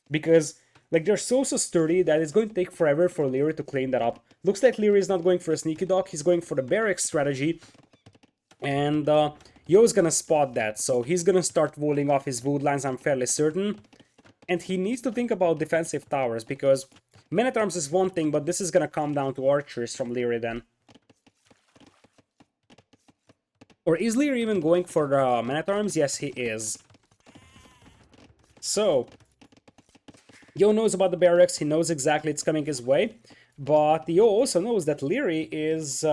Because, like, they're so sturdy that it's going to take forever for Liereyy to clean that up. Looks like Liereyy is not going for a sneaky dock, he's going for the barracks strategy. And Yo's gonna spot that, so he's gonna start walling off his woodlands, I'm fairly certain. And he needs to think about defensive towers, because men-at-arms is one thing, but this is gonna come down to archers from Liereyy then. Or is Liereyy even going for the men-at-arms? Yes, he is. So, Yo knows about the barracks, he knows exactly it's coming his way, but Yo also knows that Liereyy is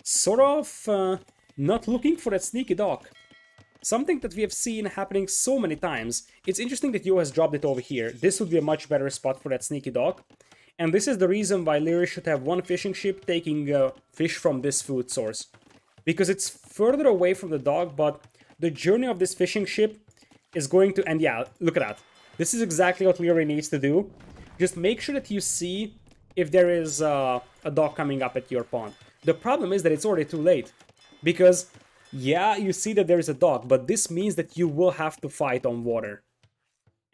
sort of not looking for that sneaky dock. Something that we have seen happening so many times. It's interesting that Yo has dropped it over here. This would be a much better spot for that sneaky dock. And this is the reason why Liereyy should have one fishing ship taking fish from this food source. Because it's further away from the dock, but the journey of this fishing ship is going to... And yeah, look at that. This is exactly what Liereyy needs to do. Just make sure that you see if there is a dock coming up at your pond. The problem is that it's already too late. Because, yeah, you see that there is a dock, but this means that you will have to fight on water.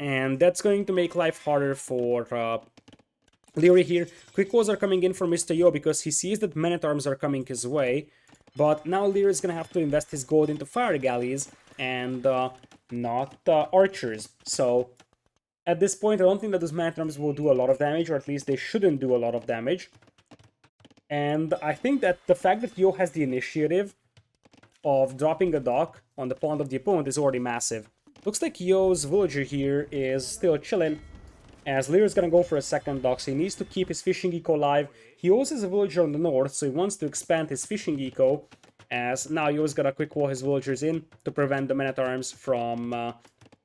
And that's going to make life harder for Liereyy here. Quick walls are coming in for Mr.Yo because he sees that men-at-arms are coming his way. But now Liereyy is going to have to invest his gold into fire galleys and not archers. So, at this point, I don't think that those men-at-arms will do a lot of damage, or at least they shouldn't do a lot of damage. And I think that the fact that Yo has the initiative of dropping a dock on the pond of the opponent is already massive. Looks like Yo's villager here is still chilling, as Lierey's gonna go for a second dock, so he needs to keep his fishing eco alive. He also has a villager on the north, so he wants to expand his fishing eco, as now Yo's gonna quick wall his villagers in to prevent the men-at-arms from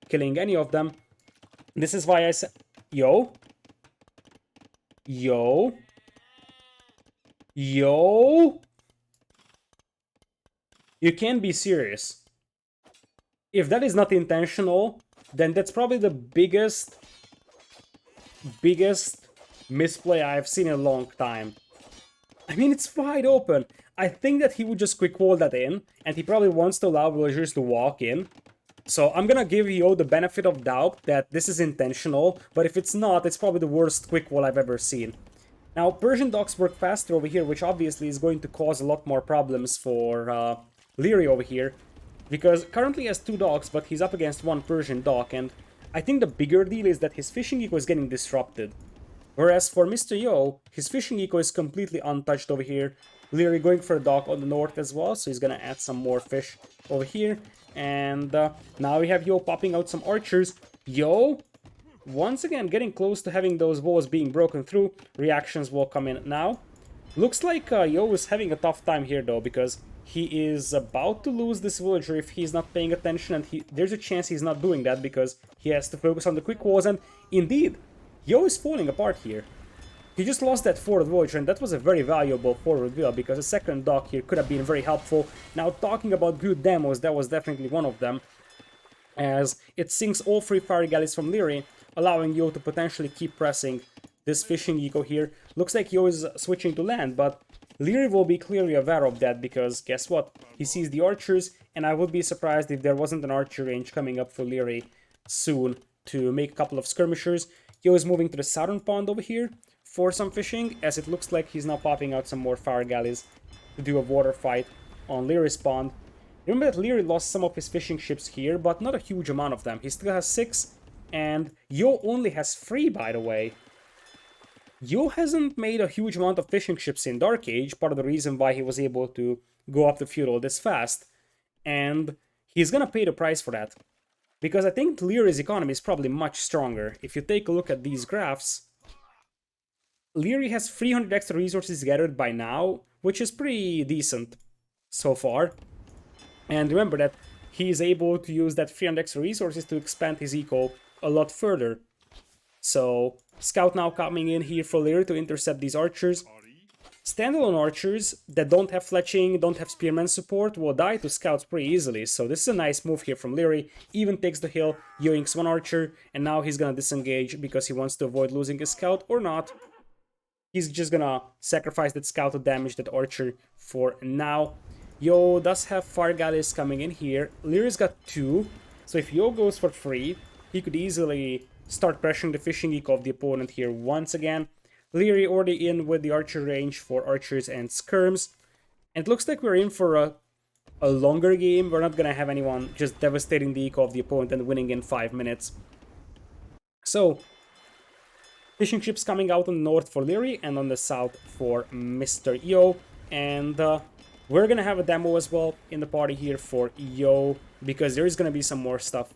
killing any of them. This is why I said... Yo? Yo? Yo? You can't be serious. If that is not intentional, then that's probably the biggest biggest misplay I've seen in a long time. I mean, it's wide open. I think that he would just quick wall that in, and he probably wants to allow villagers to walk in. So I'm gonna give Yo the benefit of doubt that this is intentional, but if it's not, it's probably the worst quick wall I've ever seen. Now, Persian docks work faster over here, which obviously is going to cause a lot more problems for Liereyy over here, because currently he has 2 docks, but he's up against 1 Persian dock, and I think the bigger deal is that his fishing eco is getting disrupted. Whereas for Mr.Yo, his fishing eco is completely untouched over here. Liereyy going for a dock on the north as well, so he's gonna add some more fish over here. And now we have Yo popping out some archers. Yo, once again, getting close to having those walls being broken through. Reactions will come in now. Looks like Yo is having a tough time here though, because he is about to lose this villager if he's not paying attention, and there's a chance he's not doing that because he has to focus on the quick walls, and indeed, Yo is falling apart here. He just lost that forward villager, and that was a very valuable forward wheel because a second dock here could have been very helpful. Now, talking about good demos, that was definitely one of them, as it sinks all 3 fire galleys from Liereyy, allowing Yo to potentially keep pressing this fishing eco here. Looks like Yo is switching to land, but Liereyy will be clearly aware of that because guess what? He sees the archers, and I would be surprised if there wasn't an archer range coming up for Liereyy soon to make a couple of skirmishers. Yo is moving to the southern pond over here for some fishing, as it looks like he's now popping out some more fire galleys to do a water fight on Lierey's pond. Remember that Liereyy lost some of his fishing ships here, but not a huge amount of them. He still has 6, and Yo only has 3, by the way. Yo hasn't made a huge amount of fishing ships in Dark Age, part of the reason why he was able to go up the feudal this fast, and he's gonna pay the price for that. Because I think Lierey's economy is probably much stronger. If you take a look at these graphs, Liereyy has 300 extra resources gathered by now, which is pretty decent so far. And remember that he is able to use that 300 extra resources to expand his eco a lot further. So, Scout now coming in here for Liereyy to intercept these archers. Standalone archers that don't have fletching, don't have spearman support, will die to scouts pretty easily. So this is a nice move here from Liereyy. Even takes the hill, yoinks 1 archer, and now he's gonna disengage because he wants to avoid losing his scout, or not. He's just gonna sacrifice that scout to damage that archer for now. Yo does have fire galleys coming in here. Lierey's got 2, so if Yo goes for 3, he could easily start pressuring the fishing eco of the opponent here once again. Liereyy already in with the archer range for archers and skirms. And it looks like we're in for a longer game. We're not gonna have anyone just devastating the eco of the opponent and winning in 5 minutes. So, fishing ships coming out on the north for Liereyy and on the south for Mr.Yo. And we're gonna have a demo as well in the party here for Yo, because there is gonna be some more stuff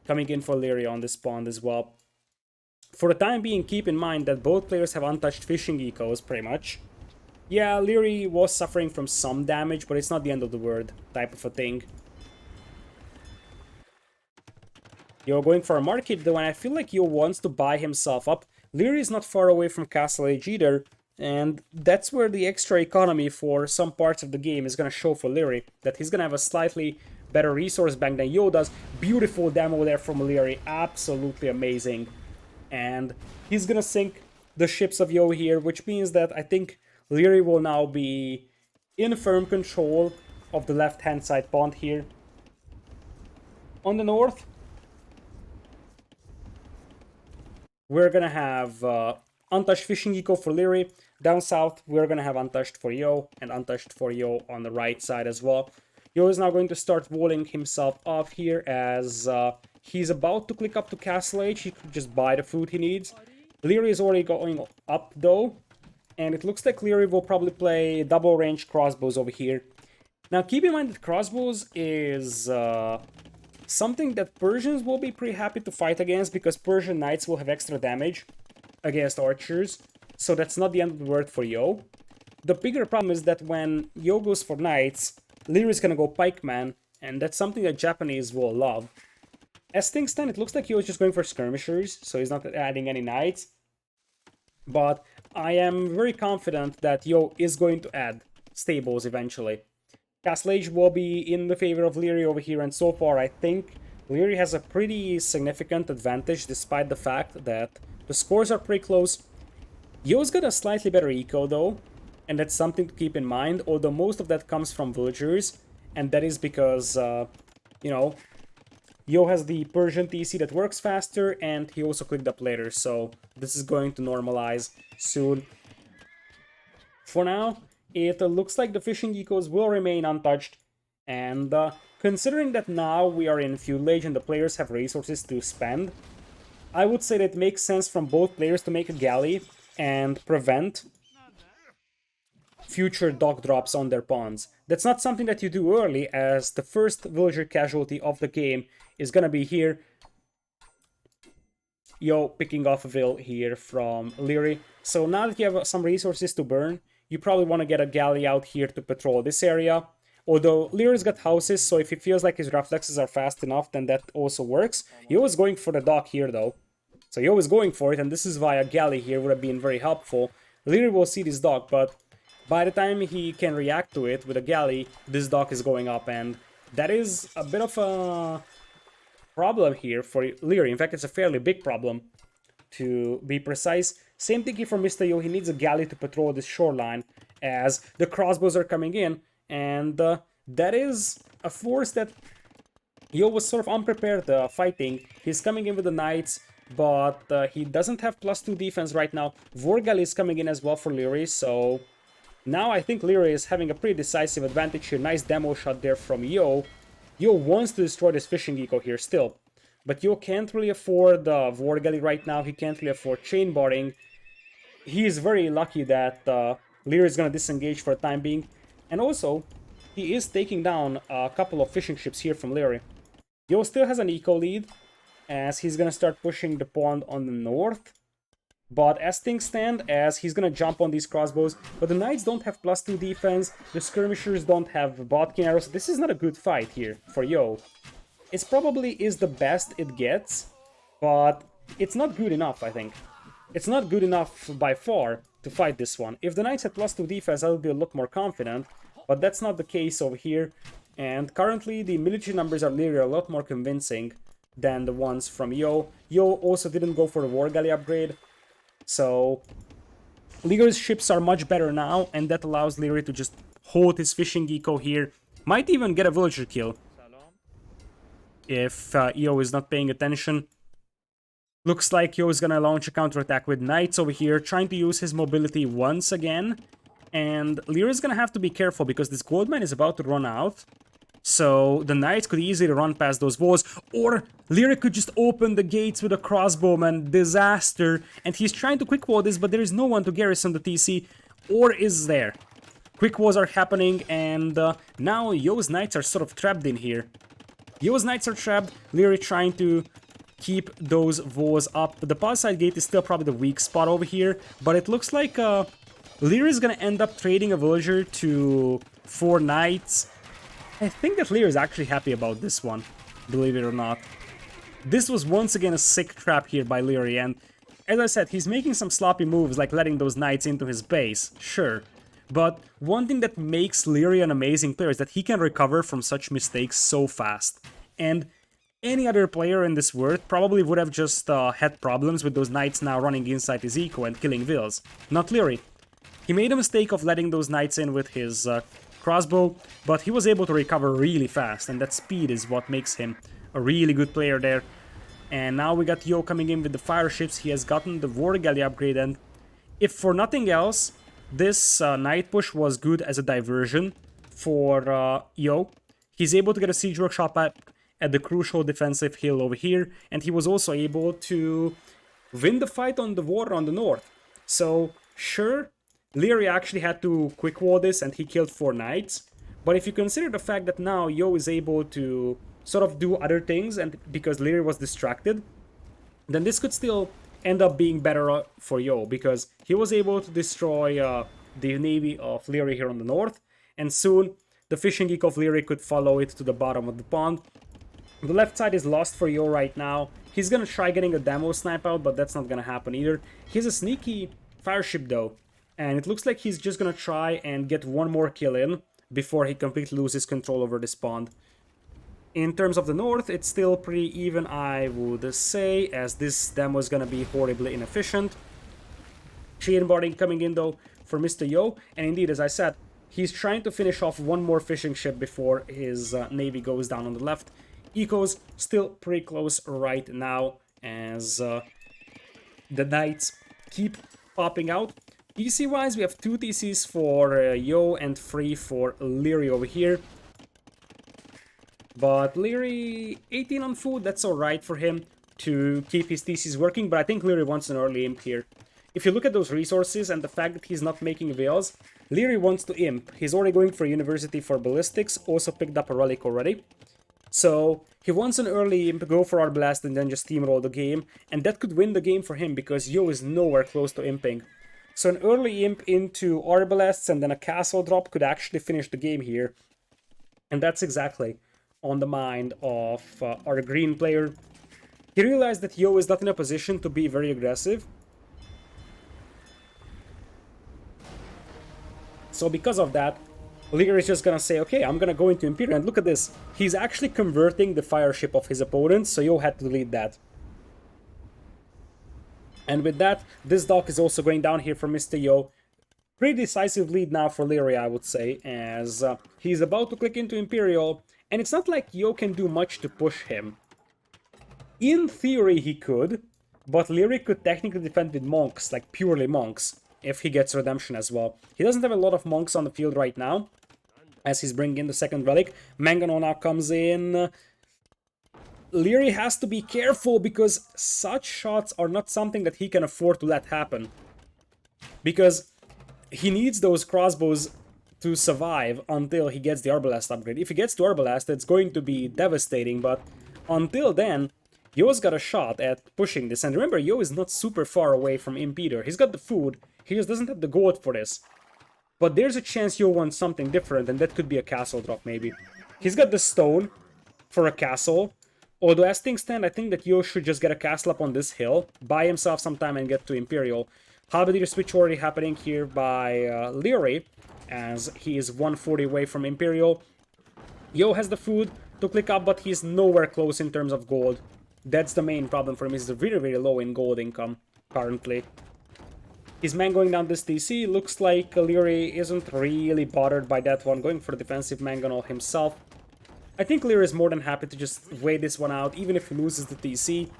coming in for Liereyy on this pond as well. For the time being, keep in mind that both players have untouched fishing ecos, pretty much. Yeah, Liereyy was suffering from some damage, but it's not the end of the world type of a thing. Yo going for a market though, and I feel like Yo wants to buy himself up. Liereyy is not far away from Castle Age either, and that's where the extra economy for some parts of the game is going to show for Liereyy, that he's going to have a slightly better resource bank than Yo does. Beautiful demo there from Liereyy, absolutely amazing. And he's gonna sink the ships of Yo here, which means that I think Liereyy will now be in firm control of the left-hand side pond here. On the north, we're gonna have untouched fishing eco for Liereyy. Down south, we're gonna have untouched for Yo, and untouched for Yo on the right side as well. Yo is now going to start walling himself off here as he's about to click up to Castle Age. He could just buy the food he needs. Liereyy is already going up though, and it looks like Liereyy will probably play double range crossbows over here. Now keep in mind that crossbows is something that Persians will be pretty happy to fight against, because Persian knights will have extra damage against archers, so that's not the end of the world for Yo. The bigger problem is that when Yo goes for knights, Liereyy is gonna go pikeman, and that's something that Japanese will love. As things stand, it looks like Yo is just going for skirmishers, so he's not adding any knights. But I am very confident that Yo is going to add stables eventually. Castle Age will be in the favor of Liereyy over here, and so far I think Liereyy has a pretty significant advantage, despite the fact that The scores are pretty close. Yo's got a slightly better eco though, and that's something to keep in mind, although most of that comes from villagers, and that is because, you know, Yo has the Persian TC that works faster, and he also clicked up later, so this is going to normalize soon. For now, it looks like the fishing ecos will remain untouched, and considering that now we are in Feudal Age and the players have resources to spend, I would say that it makes sense from both players to make a galley and prevent future dock drops on their pawns. That's not something that you do early, as the first villager casualty of the game is gonna be here. Yo picking off a vill here from Liereyy. So now that you have some resources to burn, you probably want to get a galley out here to patrol this area. Although Lierey's got houses, so if he feels like his reflexes are fast enough, then that also works. Yo is going for the dock here though. So Yo is going for it, and this is why a galley here would have been very helpful. Liereyy will see this dock, but by the time he can react to it with a galley, this dock is going up, and that is a bit of a problem here for Liereyy. In fact, it's a fairly big problem, to be precise. Same thing here for Mr.Yo. He needs a galley to patrol this shoreline as the crossbows are coming in, and that is a force that Yo was sort of unprepared fighting. He's coming in with the knights, but he doesn't have +2 defense right now. Vorgal is coming in as well for Liereyy, so now I think Liereyy is having a pretty decisive advantage here. Nice demo shot there from Yo. Yo wants to destroy this fishing eco here still, but Yo can't really afford Vorgali right now. He can't really afford chain barring. He is very lucky that Liereyy is going to disengage for the time being, and also he is taking down a couple of fishing ships here from Liereyy. Yo still has an eco lead, as he's going to start pushing the pond on the north. But as things stand, as he's going to jump on these crossbows, but the knights don't have +2 defense, the skirmishers don't have bodkin arrows. This is not a good fight here for Yo. It probably is the best it gets, but it's not good enough, I think. It's not good enough by far to fight this one. If the knights had +2 defense, I would be a lot more confident, but that's not the case over here. And currently, the military numbers are Liereyy a lot more convincing than the ones from Yo. Yo also didn't go for the war galley upgrade, so Lierey's ships are much better now, and that allows Liereyy to just hold his fishing eco here. Might even get a villager kill if Yo is not paying attention. Looks like Yo is gonna launch a counterattack with knights over here, trying to use his mobility once again. And Liereyy is gonna have to be careful because this gold mine is about to run out. So the knights could easily run past those walls, or Liereyy could just open the gates with a crossbowman. Disaster. And he's trying to quick wall this, but there is no one to garrison the TC, or is there? Quick walls are happening, and now Yo's knights are sort of trapped in here. Yo's knights are trapped, Liereyy trying to keep those walls up. The pause side gate is still probably the weak spot over here, but it looks like Liereyy is gonna end up trading a villager to 4 knights. I think that Liereyy is actually happy about this one, believe it or not. This was once again a sick trap here by Liereyy, and as I said, he's making some sloppy moves like letting those knights into his base, sure. But one thing that makes Liereyy an amazing player is that he can recover from such mistakes so fast. And any other player in this world probably would have just had problems with those knights now running inside his eco and killing vills. Not Liereyy. He made a mistake of letting those knights in with his crossbow, but he was able to recover really fast, and that speed is what makes him a really good player there. And now we got Yo coming in with the fire ships. He has gotten the war galley upgrade, and if for nothing else, this knight push was good as a diversion for Yo. He's able to get a siege workshop at the crucial defensive hill over here, and he was also able to win the fight on the water on the north. So, sure, Liereyy actually had to quick wall this and he killed 4 knights, but if you consider the fact that now Yo is able to sort of do other things, and because Liereyy was distracted, then this could still end up being better for Yo, because he was able to destroy the navy of Liereyy here on the north, and soon the fishing geek of Liereyy could follow it to the bottom of the pond. The left side is lost for Yo right now. He's gonna try getting a demo snipe out, but that's not gonna happen either. He has a sneaky fire ship though, and it looks like he's just gonna try and get one more kill in before he completely loses control over this pond. In terms of the North, it's still pretty even, I would say, as this demo is going to be horribly inefficient. Chain boarding coming in, though, for Mr.Yo. And indeed, as I said, he's trying to finish off one more fishing ship before his navy goes down on the left. Eco's still pretty close right now, as the knights keep popping out. TC-wise, we have 2 TCs for Yo and 3 for Liereyy over here. But Liereyy, 18 on food, that's alright for him to keep his TCs working, but I think Liereyy wants an early imp here. If you look at those resources and the fact that he's not making veils, Liereyy wants to imp. He's already going for University for Ballistics, also picked up a relic already. So he wants an early imp, go for Arbalest, and then just steamroll the game, and that could win the game for him because Yo is nowhere close to imping. So an early imp into Arbalests and then a castle drop could actually finish the game here. And that's exactly on the mind of our green player. He realized that Yo is not in a position to be very aggressive. So because of that, Liereyy is just gonna say, okay, I'm gonna go into Imperial, and look at this. He's actually converting the fire ship of his opponent, so Yo had to delete that. And with that, this dock is also going down here for Mr.Yo. Pretty decisive lead now for Liereyy, I would say, as he's about to click into Imperial, and it's not like Yo can do much to push him. In theory, he could, but Liereyy could technically defend with monks, like purely monks, if he gets redemption as well. He doesn't have a lot of monks on the field right now, as he's bringing in the second relic. Mangano now comes in. Liereyy has to be careful because such shots are not something that he can afford to let happen. Because he needs those crossbows to survive until he gets the Arbalest upgrade. If he gets to Arbalest, it's going to be devastating, but until then, Yo's got a shot at pushing this. And remember, Yo is not super far away from Imp either. He's got the food, he just doesn't have the gold for this. But there's a chance Yo wants something different, and that could be a castle drop, maybe. He's got the stone for a castle. Although, as things stand, I think that Yo should just get a castle up on this hill, buy himself some time, and get to Imperial. Halberdier switch already happening here by Liereyy, as he is 140 away from Imperial. Yo has the food to click up, but he's nowhere close in terms of gold. That's the main problem for him. He's very, very low in gold income currently. His man going down this TC. Looks like Liereyy isn't really bothered by that one, going for the defensive mangonel himself. I think Liereyy is more than happy to just wait this one out, even if he loses the TC.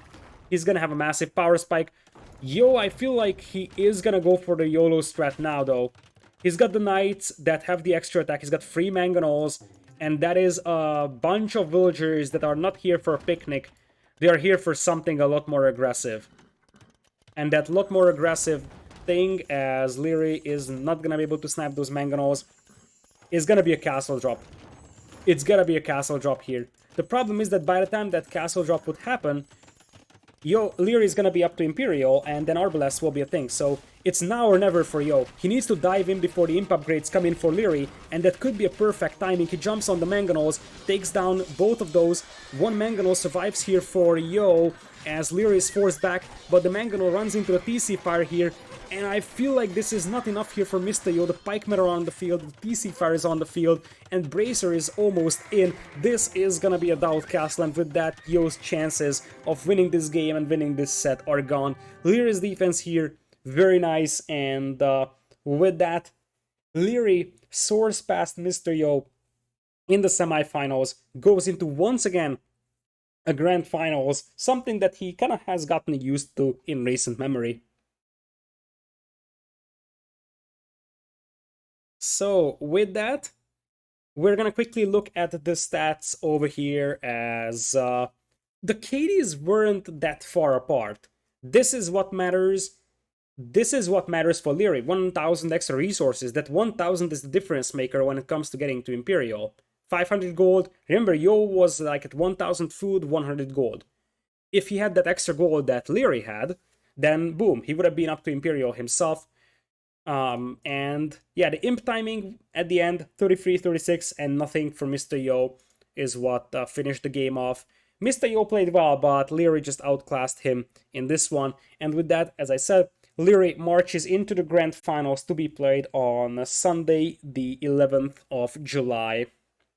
He's gonna have a massive power spike. Yo, I feel like he is gonna go for the YOLO strat now, though. He's got the knights that have the extra attack, he's got 3 mangonels, and that is a bunch of villagers that are not here for a picnic. They are here for something a lot more aggressive. And that lot more aggressive thing, as Liereyy is not gonna be able to snap those mangonels, is gonna be a castle drop. It's gotta be a castle drop here. The problem is that by the time that castle drop would happen, Liereyy is gonna be up to Imperial, and then Arbalest will be a thing, so it's now or never for Yo. He needs to dive in before the imp upgrades come in for Liereyy, and that could be a perfect timing. He jumps on the mangonels, takes down both of those. One mangonel survives here for Yo, as Liereyy is forced back, but the mangonel runs into the TC fire here, and I feel like this is not enough here for Mr.Yo. The pikemen are on the field, the TC fire is on the field, and Bracer is almost in. This is gonna be a doubt castle, and with that, Yo's chances of winning this game and winning this set are gone. Lierey's defense here, very nice, and with that, Liereyy soars past Mr.Yo in the semifinals, goes into once again a grand finals, something that he kind of has gotten used to in recent memory. So with that, we're gonna quickly look at the stats over here, as the KDs weren't that far apart. This is what matters. This is what matters for Liereyy. 1,000 extra resources. That 1,000 is the difference maker when it comes to getting to Imperial. 500 gold. Remember, Yo was like at 1,000 food, 100 gold. If he had that extra gold that Liereyy had, then boom, he would have been up to Imperial himself. And yeah, the imp timing at the end, 33-36, and nothing for Mr.Yo is what finished the game off. Mr.Yo played well, but Liereyy just outclassed him in this one. And with that, as I said, Liereyy marches into the grand finals to be played on Sunday, the 11th of July.